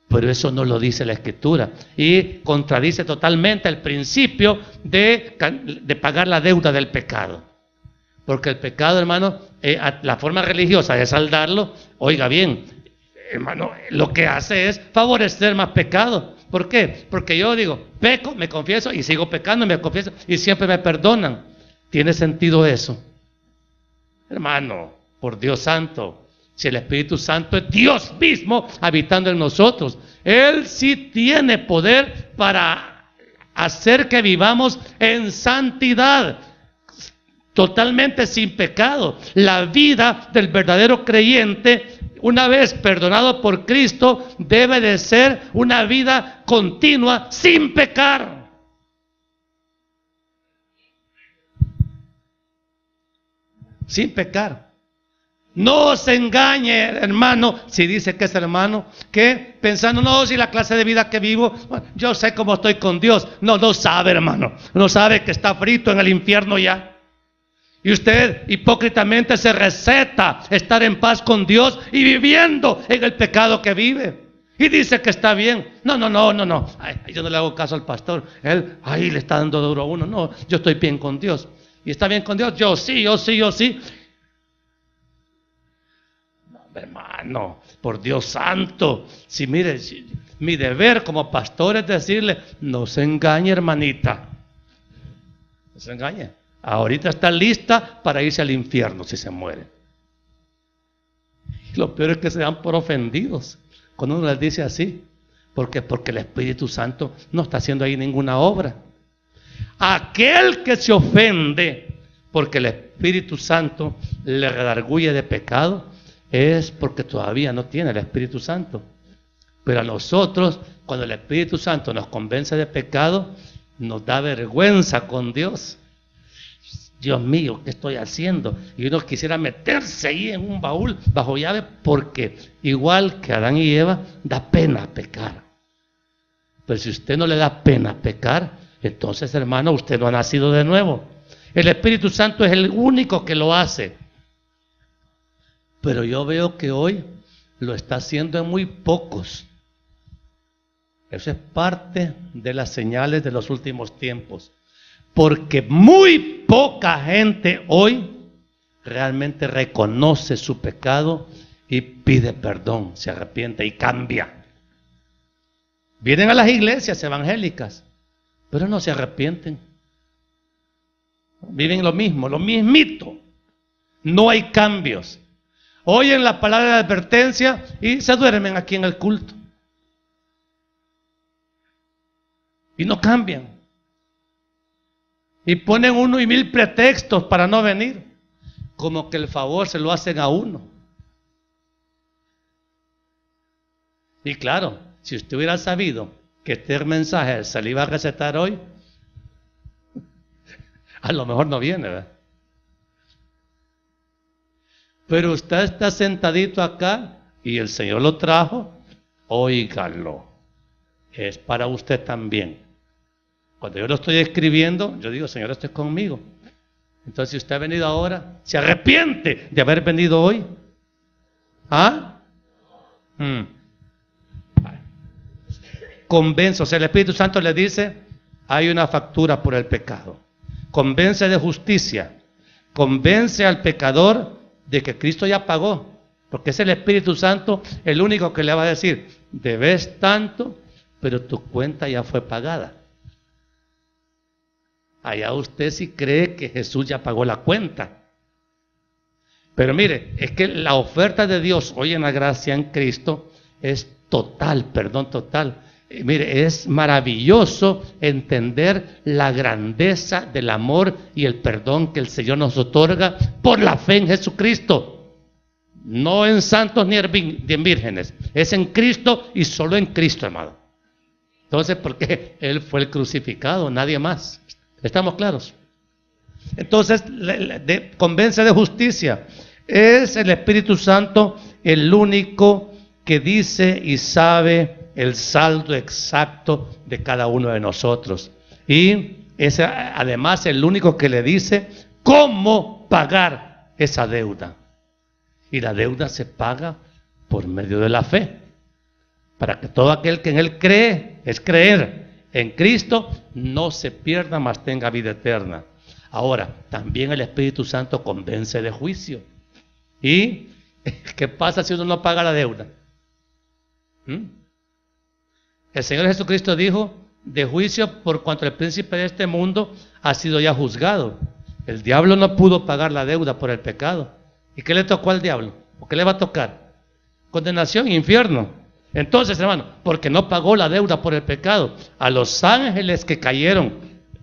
pero eso no lo dice la Escritura y contradice totalmente el principio de pagar la deuda del pecado. Porque el pecado, hermano, la forma religiosa de saldarlo, oiga bien, hermano, lo que hace es favorecer más pecado. ¿Por qué? Porque yo digo, peco, me confieso y sigo pecando, me confieso y siempre me perdonan. ¿Tiene sentido eso? Hermano, por Dios santo, si el Espíritu Santo es Dios mismo habitando en nosotros, Él sí tiene poder para hacer que vivamos en santidad, totalmente sin pecado. La vida del verdadero creyente, una vez perdonado por Cristo, debe de ser una vida continua sin pecar. Sin pecar. No se engañe, hermano, si dice que es hermano, que pensando, no, si la clase de vida que vivo, yo sé cómo estoy con Dios. No sabe, hermano. No sabe que está frito en el infierno ya. Y usted hipócritamente se receta estar en paz con Dios y viviendo en el pecado que vive. Y dice que está bien. No. Ay, yo no le hago caso al pastor. Él, le está dando duro a uno. No, yo estoy bien con Dios. ¿Y está bien con Dios? Yo sí. No, hermano, por Dios santo. Si mire, mi deber como pastor es decirle, no se engañe, hermanita. No se engañe. Ahorita está lista para irse al infierno si se muere. Y lo peor es que se dan por ofendidos cuando uno les dice así. ¿Por qué? Porque el Espíritu Santo no está haciendo ahí ninguna obra. Aquel que se ofende porque el Espíritu Santo le redarguye de pecado es porque todavía no tiene el Espíritu Santo. Pero a nosotros, cuando el Espíritu Santo nos convence de pecado, nos da vergüenza con Dios. Dios mío, ¿qué estoy haciendo? Y uno quisiera meterse ahí en un baúl bajo llave porque igual que Adán y Eva, da pena pecar. Pero si usted no le da pena pecar, entonces, hermano, usted no ha nacido de nuevo. El Espíritu Santo es el único que lo hace. Pero yo veo que hoy lo está haciendo en muy pocos. Eso es parte de las señales de los últimos tiempos. Porque muy poca gente hoy realmente reconoce su pecado y pide perdón, se arrepiente y cambia. Vienen a las iglesias evangélicas, pero no se arrepienten. Viven lo mismo, lo mismito. No hay cambios. Oyen la palabra de advertencia y se duermen aquí en el culto. Y no cambian. Y ponen 1 y 1000 pretextos para no venir. Como que el favor se lo hacen a uno. Y claro, si usted hubiera sabido que este mensaje se le iba a recetar hoy, a lo mejor no viene, ¿verdad? Pero usted está sentadito acá y el Señor lo trajo, óigalo. Es para usted también. Cuando yo lo estoy escribiendo, yo digo, Señor, esto es conmigo. Entonces, si usted ha venido ahora, ¿se arrepiente de haber venido hoy? ¿Ah? Convence, o sea, el Espíritu Santo le dice, hay una factura por el pecado. Convence de justicia. Convence al pecador de que Cristo ya pagó. Porque es el Espíritu Santo el único que le va a decir, debes tanto, pero tu cuenta ya fue pagada. Allá usted sí cree que Jesús ya pagó la cuenta. Pero mire, es que la oferta de Dios hoy en la gracia en Cristo es total, perdón total. Mire, es maravilloso entender la grandeza del amor y el perdón que el Señor nos otorga por la fe en Jesucristo. No en santos ni en vírgenes, es en Cristo y solo en Cristo, hermano. Entonces, porque Él fue el crucificado, nadie más. ¿Estamos claros? Entonces, convence de justicia. Es el Espíritu Santo el único que dice y sabe el saldo exacto de cada uno de nosotros. Y es además el único que le dice cómo pagar esa deuda. Y la deuda se paga por medio de la fe. Para que todo aquel que en Él cree, es creer en Cristo, no se pierda, mas tenga vida eterna. Ahora, también el Espíritu Santo convence de juicio. ¿Y qué pasa si uno no paga la deuda? El Señor Jesucristo dijo, de juicio por cuanto el príncipe de este mundo ha sido ya juzgado. El diablo no pudo pagar la deuda por el pecado. ¿Y qué le tocó al diablo? ¿O qué le va a tocar? Condenación e infierno. Entonces, hermano, porque no pagó la deuda por el pecado, a los ángeles que cayeron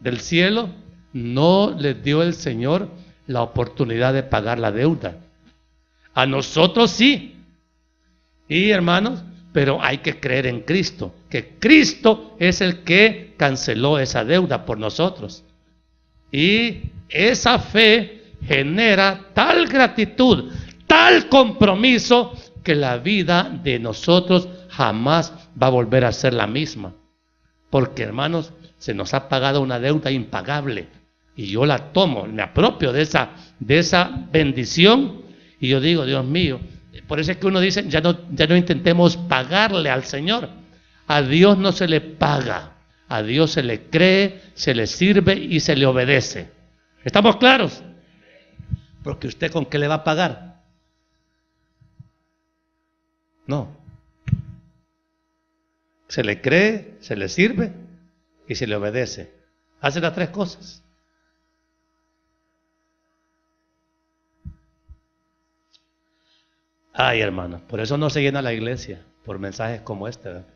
del cielo, no les dio el Señor la oportunidad de pagar la deuda. A nosotros sí. Y hermanos, pero hay que creer en Cristo, que Cristo es el que canceló esa deuda por nosotros. Y esa fe genera tal gratitud, tal compromiso, que la vida de nosotros jamás va a volver a ser la misma. Porque, hermanos, se nos ha pagado una deuda impagable. Y yo la tomo, me apropio de esa bendición. Y yo digo, Dios mío, por eso es que uno dice, ya no intentemos pagarle al Señor. A Dios no se le paga. A Dios se le cree, se le sirve y se le obedece. ¿Estamos claros? Porque usted ¿con qué le va a pagar? No. Se le cree, se le sirve y se le obedece. Hace las tres cosas. Ay, hermano, por eso no se llena la iglesia, por mensajes como este, ¿verdad?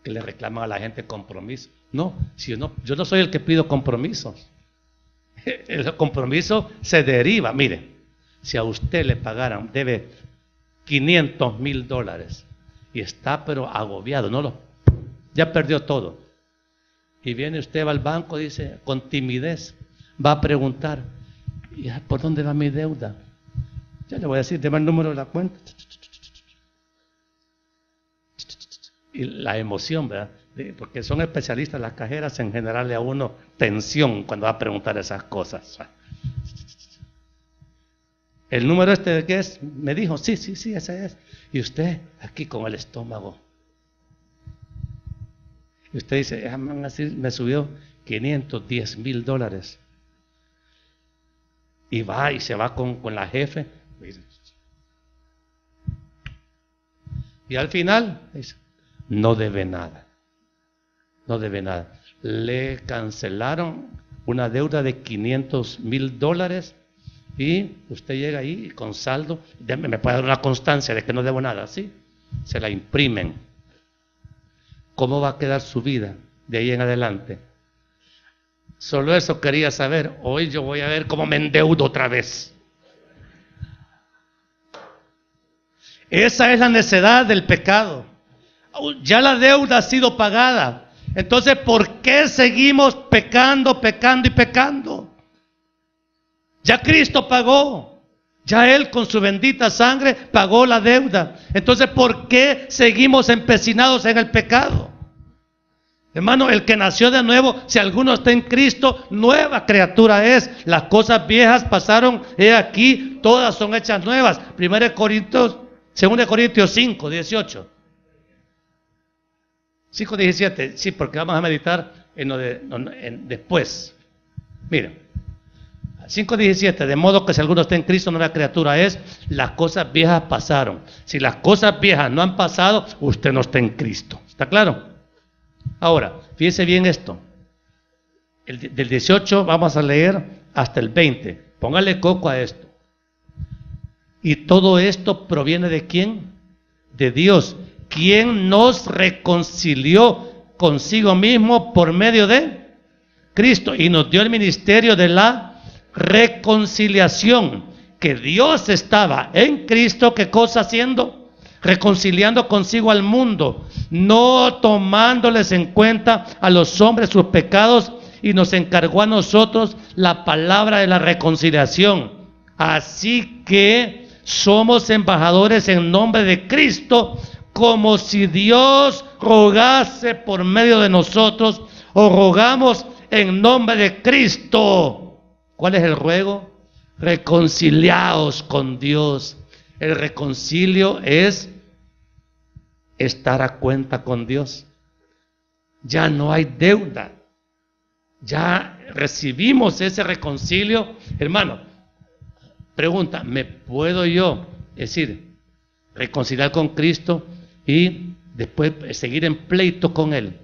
Que le reclaman a la gente compromiso. No, yo no soy el que pido compromisos. El compromiso se deriva. Mire, si a usted le pagaran, debe $500,000 y está pero agobiado, ya perdió todo. Y viene usted, va al banco, dice, con timidez, va a preguntar, ¿por dónde va mi deuda? Ya le voy a decir, deme el número de la cuenta. Y la emoción, ¿verdad? Porque son especialistas las cajeras en general, a uno tensión cuando va a preguntar esas cosas. ¿El número de qué es? Me dijo, sí, ese es. Y usted aquí con el estómago. Y usted dice, me subió $510,000. Y va y se va con la jefe. Y al final dice, no debe nada. No debe nada. Le cancelaron una deuda de $500,000 y usted llega ahí con saldo. Me puede dar una constancia de que no debo nada, ¿sí? Se la imprimen. ¿Cómo va a quedar su vida de ahí en adelante? Solo eso quería saber. Hoy yo voy a ver cómo me endeudo otra vez. Esa es la necedad del pecado. Ya la deuda ha sido pagada. Entonces, ¿por qué seguimos pecando y pecando? Ya Cristo pagó. Ya Él con su bendita sangre pagó la deuda. Entonces, ¿por qué seguimos empecinados en el pecado? Hermano, el que nació de nuevo, si alguno está en Cristo, nueva criatura es. Las cosas viejas pasaron, he aquí, todas son hechas nuevas. 2 Corintios 5:18. 5:17, sí, porque vamos a meditar en después. Miren, 5:17, de modo que si alguno está en Cristo, nueva criatura es, las cosas viejas pasaron. Si las cosas viejas no han pasado, usted no está en Cristo. ¿Está claro? Ahora, fíjese bien esto. Del 18 vamos a leer hasta el 20. Póngale coco a esto. Y todo esto proviene ¿de quién? De Dios, quien nos reconcilió consigo mismo por medio de Cristo y nos dio el ministerio de la reconciliación, que Dios estaba en Cristo, ¿qué cosa haciendo? Reconciliando consigo al mundo, no tomándoles en cuenta a los hombres sus pecados, y nos encargó a nosotros la palabra de la reconciliación. Así que somos embajadores en nombre de Cristo, como si Dios rogase por medio de nosotros, o rogamos en nombre de Cristo. ¿Cuál es el ruego? Reconciliaos con Dios. El reconcilio es estar a cuenta con Dios. Ya no hay deuda. Ya recibimos ese reconcilio. Hermano, pregunta, ¿me puedo yo, es decir, reconciliar con Cristo y después seguir en pleito con Él?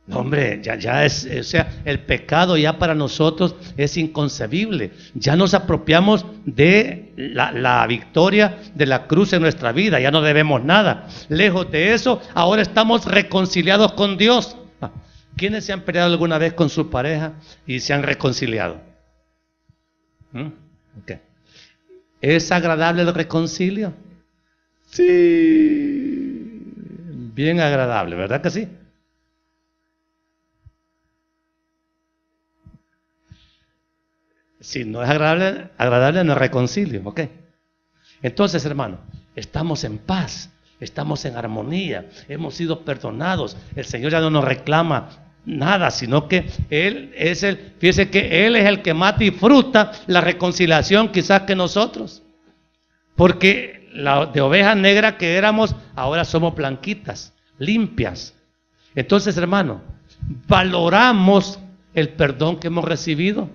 No, hombre, ya es, o sea, el pecado ya para nosotros es inconcebible. Ya nos apropiamos de la victoria de la cruz en nuestra vida, ya no debemos nada. Lejos de eso, ahora estamos reconciliados con Dios. ¿Quiénes se han peleado alguna vez con su pareja y se han reconciliado? Okay. ¿Es agradable el reconcilio? Sí, bien agradable, ¿verdad que sí? Si no es agradable no es reconcilio, ¿ok? Entonces, hermano, estamos en paz, estamos en armonía, hemos sido perdonados, el Señor ya no nos reclama nada, sino que Él es fíjese que Él es el que más disfruta la reconciliación quizás que nosotros, porque de ovejas negras que éramos, ahora somos blanquitas, limpias. Entonces, hermano, valoramos el perdón que hemos recibido.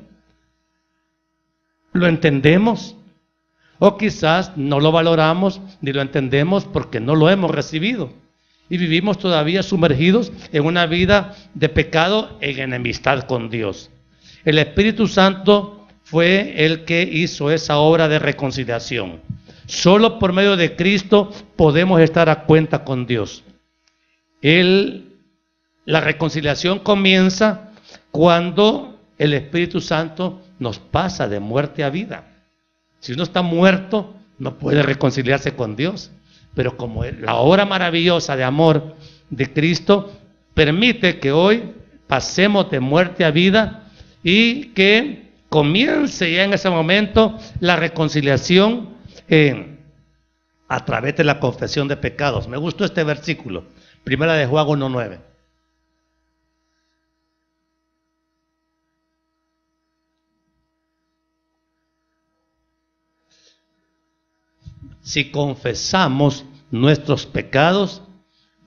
¿Lo entendemos? O quizás no lo valoramos ni lo entendemos porque no lo hemos recibido. Y vivimos todavía sumergidos en una vida de pecado, en enemistad con Dios. El Espíritu Santo fue el que hizo esa obra de reconciliación. Solo por medio de Cristo podemos estar a cuenta con Dios. La reconciliación comienza cuando el Espíritu Santo nos pasa de muerte a vida. Si uno está muerto, no puede reconciliarse con Dios. Pero como la obra maravillosa de amor de Cristo permite que hoy pasemos de muerte a vida y que comience ya en ese momento la reconciliación a través de la confesión de pecados. Me gustó este versículo, Primera de Juan 1:9. Si confesamos nuestros pecados,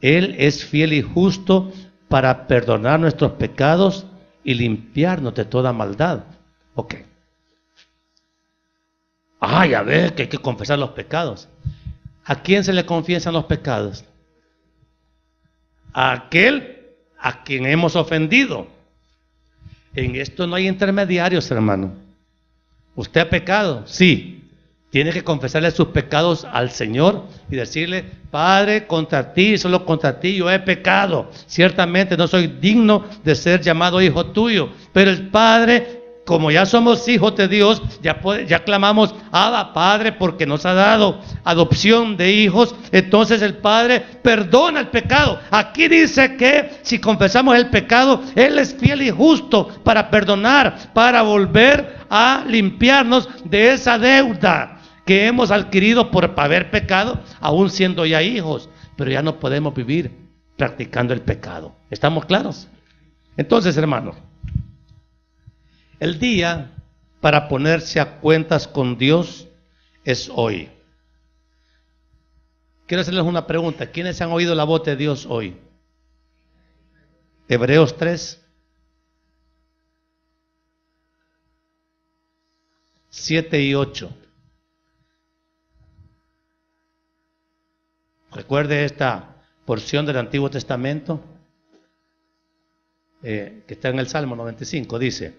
Él es fiel y justo para perdonar nuestros pecados y limpiarnos de toda maldad. Ok. Ya ves que hay que confesar los pecados. ¿A quién se le confiesan los pecados? A aquel a quien hemos ofendido. En esto no hay intermediarios, hermano. ¿Usted ha pecado? Sí. Tiene que confesarle sus pecados al Señor y decirle: Padre, contra ti, solo contra ti yo he pecado. Ciertamente no soy digno de ser llamado hijo tuyo. Pero el Padre, como ya somos hijos de Dios, ya clamamos: Abba, Padre, porque nos ha dado adopción de hijos. Entonces el Padre perdona el pecado. Aquí dice que si confesamos el pecado, Él es fiel y justo para perdonar, para volver a limpiarnos de esa deuda que hemos adquirido por haber pecado, aún siendo ya hijos. Pero ya no podemos vivir practicando el pecado. ¿Estamos claros? Entonces, hermanos, el día para ponerse a cuentas con Dios es hoy. Quiero hacerles una pregunta. ¿Quiénes han oído la voz de Dios hoy? Hebreos 3, 7 y 8. Recuerde esta porción del Antiguo Testamento que está en el Salmo 95. Dice: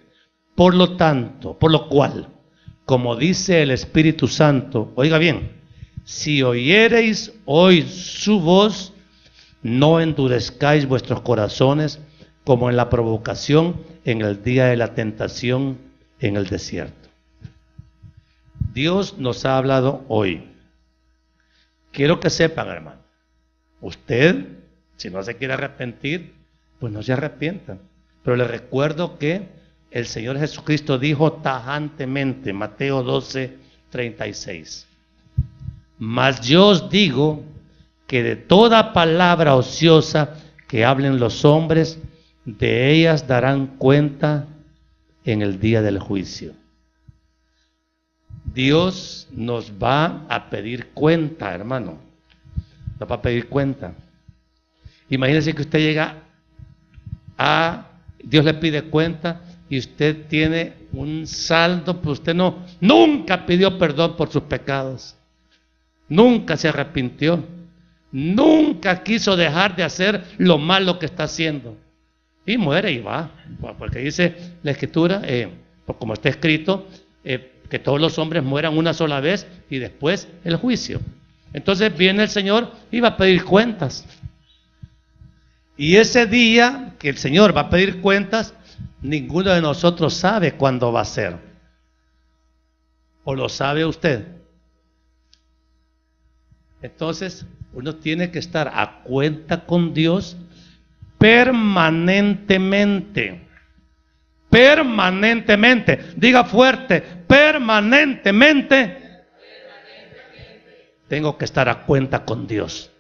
por lo cual, como dice el Espíritu Santo, oiga bien, si oyereis hoy su voz, no endurezcáis vuestros corazones como en la provocación en el día de la tentación en el desierto. Dios nos ha hablado hoy. Quiero que sepan, hermano, usted, si no se quiere arrepentir, pues no se arrepienta. Pero le recuerdo que el Señor Jesucristo dijo tajantemente, Mateo 12:36, mas yo os digo que de toda palabra ociosa que hablen los hombres, de ellas darán cuenta en el día del juicio. Dios nos va a pedir cuenta, hermano. Nos va a pedir cuenta. Imagínense que usted llega Dios le pide cuenta y usted tiene un saldo, pues usted nunca pidió perdón por sus pecados. Nunca se arrepintió. Nunca quiso dejar de hacer lo malo que está haciendo. Y muere y va. Porque dice la Escritura, como está escrito, que todos los hombres mueran una sola vez y después el juicio. Entonces viene el Señor y va a pedir cuentas. Y ese día que el Señor va a pedir cuentas, ninguno de nosotros sabe cuándo va a ser. ¿O lo sabe usted? Entonces, uno tiene que estar a cuenta con Dios permanentemente. Permanentemente. Diga fuerte, permanentemente. Tengo que estar a cuenta con Dios.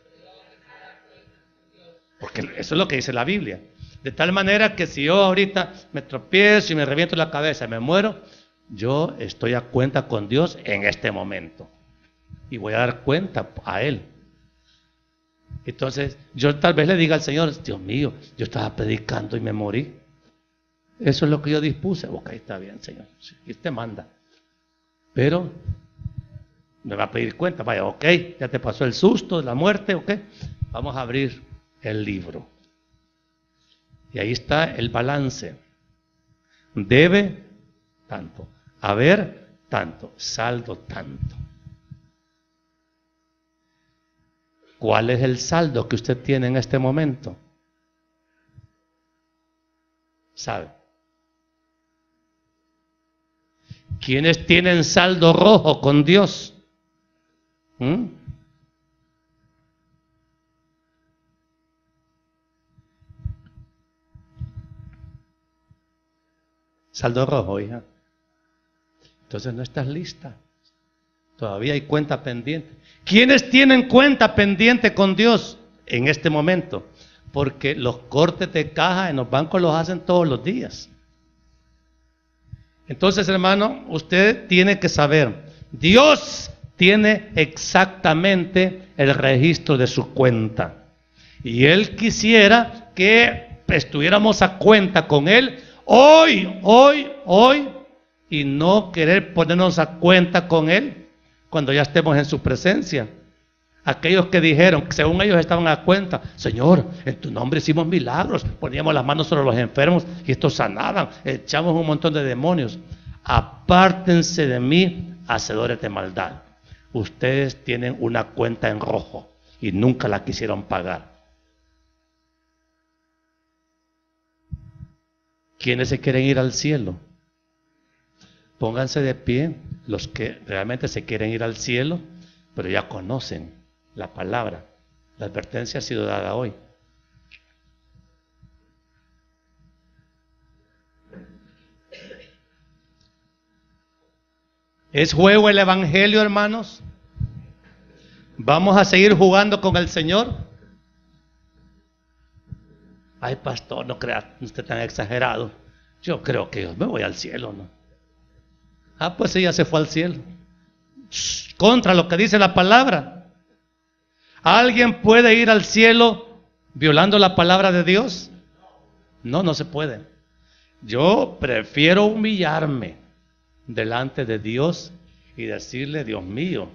Porque eso es lo que dice la Biblia. De tal manera que si yo ahorita me tropiezo y me reviento la cabeza y me muero, yo estoy a cuenta con Dios en este momento. Y voy a dar cuenta a Él. Entonces, yo tal vez le diga al Señor, Dios mío, yo estaba predicando y me morí. Eso es lo que yo dispuse. Ok, está bien, Señor. Y usted manda. Pero me va a pedir cuenta. Vaya, ok, ya te pasó el susto de la muerte, ok. Vamos a abrir el libro. Y ahí está el balance. Debe tanto, haber tanto, saldo tanto. ¿Cuál es el saldo que usted tiene en este momento? ¿Sabe? ¿Quiénes tienen saldo rojo con Dios? Saldo rojo, hija. Entonces no estás lista. Todavía hay cuenta pendiente. ¿Quiénes tienen cuenta pendiente con Dios en este momento? Porque los cortes de caja en los bancos los hacen todos los días. Entonces, hermano, usted tiene que saber, Dios tiene exactamente el registro de su cuenta. Y Él quisiera que estuviéramos a cuenta con Él hoy, y no querer ponernos a cuenta con Él cuando ya estemos en su presencia. Aquellos que dijeron, según ellos estaban a cuenta, Señor, en tu nombre hicimos milagros, poníamos las manos sobre los enfermos y estos sanaban, echamos un montón de demonios. Apártense de mí, hacedores de maldad. Ustedes tienen una cuenta en rojo y nunca la quisieron pagar. ¿Quiénes se quieren ir al cielo? Pónganse de pie los que realmente se quieren ir al cielo, pero ya conocen la palabra. La advertencia ha sido dada hoy. ¿Es juego el evangelio, hermanos? ¿Vamos a seguir jugando con el Señor? Ay, pastor, no crea usted tan exagerado. Yo creo que yo me voy al cielo, ¿no? Ah, pues ella se fue al cielo. Contra lo que dice la palabra. ¿Alguien puede ir al cielo violando la palabra de Dios? No, no se puede. Yo prefiero humillarme delante de Dios y decirle, Dios mío,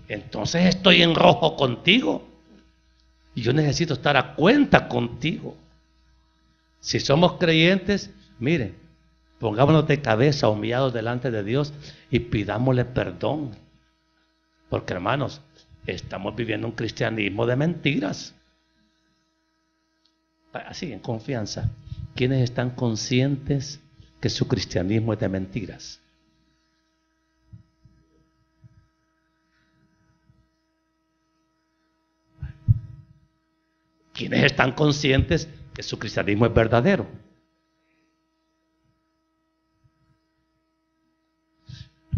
entonces estoy en rojo contigo y yo necesito estar a cuenta contigo. Si somos creyentes, mire, pongámonos de cabeza humillados delante de Dios y pidámosle perdón. Porque, hermanos, estamos viviendo un cristianismo de mentiras. Así, en confianza. ¿Quiénes están conscientes que su cristianismo es de mentiras? ¿Quiénes están conscientes que su cristianismo es verdadero?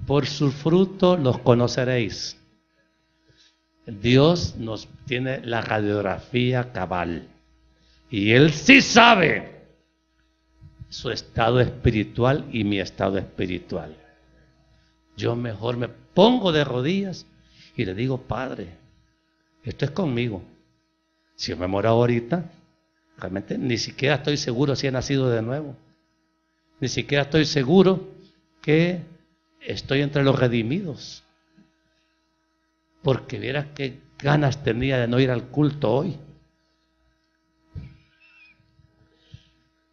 Por su fruto los conoceréis. Dios nos tiene la radiografía cabal. Y Él sí sabe su estado espiritual y mi estado espiritual. Yo mejor me pongo de rodillas y le digo, Padre, esto es conmigo. Si yo me muero ahorita, realmente ni siquiera estoy seguro si he nacido de nuevo. Ni siquiera estoy seguro que estoy entre los redimidos. Porque vieras qué ganas tenía de no ir al culto hoy.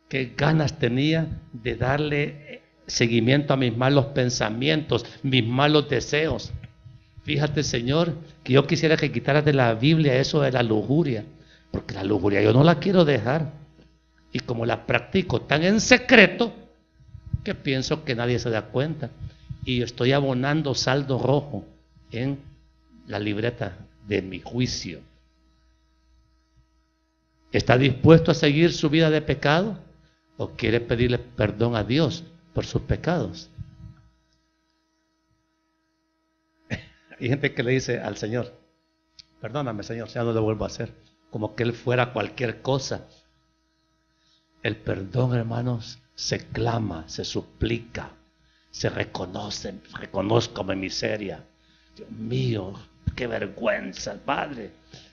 Qué ganas tenía de darle seguimiento a mis malos pensamientos, mis malos deseos. Fíjate, Señor, que yo quisiera que quitaras de la Biblia eso de la lujuria, porque la lujuria yo no la quiero dejar. Y como la practico tan en secreto, que pienso que nadie se da cuenta. Y estoy abonando saldo rojo en la libreta de mi juicio. ¿Está dispuesto a seguir su vida de pecado? ¿O quiere pedirle perdón a Dios por sus pecados? Hay gente que le dice al Señor, perdóname Señor, ya no lo vuelvo a hacer, como que Él fuera cualquier cosa. El perdón, hermanos, se clama, se suplica, se reconoce, reconozco mi miseria. Dios mío, qué vergüenza, Padre.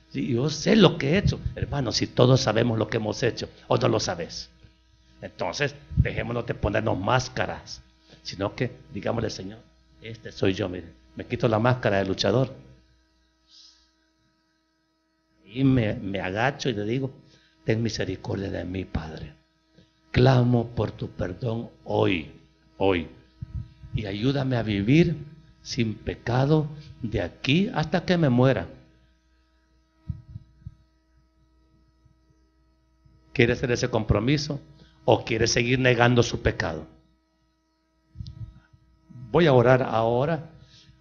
Sí, yo sé lo que he hecho. Hermanos, si todos sabemos lo que hemos hecho, o no lo sabes, entonces dejémonos de ponernos máscaras, sino que digámosle, Señor, este soy yo, mire, me quito la máscara de luchador y me agacho y le digo, ten misericordia de mí, Padre. Clamo por tu perdón hoy, y ayúdame a vivir sin pecado de aquí hasta que me muera. ¿Quiere hacer ese compromiso o quiere seguir negando su pecado? Voy a orar ahora.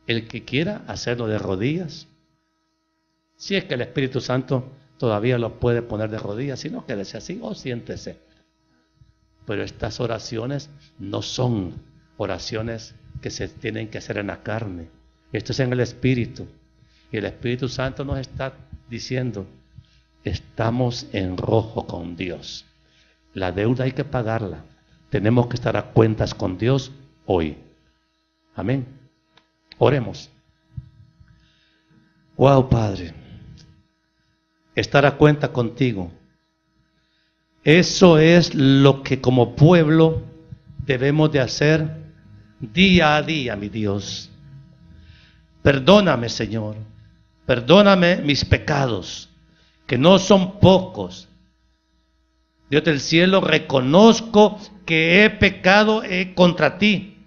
El que quiera hacerlo de rodillas, si es que el Espíritu Santo todavía lo puede poner de rodillas, si no, quédese así o siéntese. Pero estas oraciones no son oraciones que se tienen que hacer en la carne. Esto es en el Espíritu. Y el Espíritu Santo nos está diciendo, estamos en rojo con Dios. La deuda hay que pagarla. Tenemos que estar a cuentas con Dios hoy. Amén. Oremos. Wow, Padre. Estar a cuenta contigo. Eso es lo que como pueblo debemos de hacer día a día, mi Dios. Perdóname, Señor. Perdóname mis pecados, que no son pocos. Dios del cielo, reconozco que he pecado contra ti,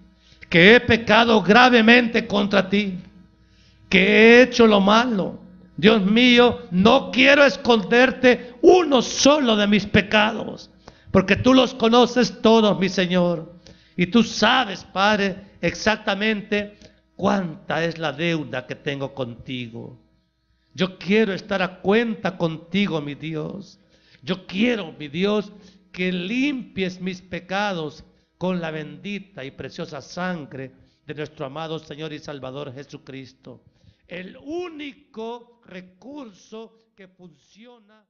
que he pecado gravemente contra ti, que he hecho lo malo. Dios mío, no quiero esconderte uno solo de mis pecados, porque tú los conoces todos, mi Señor. Y tú sabes, Padre, exactamente cuánta es la deuda que tengo contigo. Yo quiero estar a cuenta contigo, mi Dios. Yo quiero, mi Dios, que limpies mis pecados con la bendita y preciosa sangre de nuestro amado Señor y Salvador Jesucristo. El único recurso que funciona.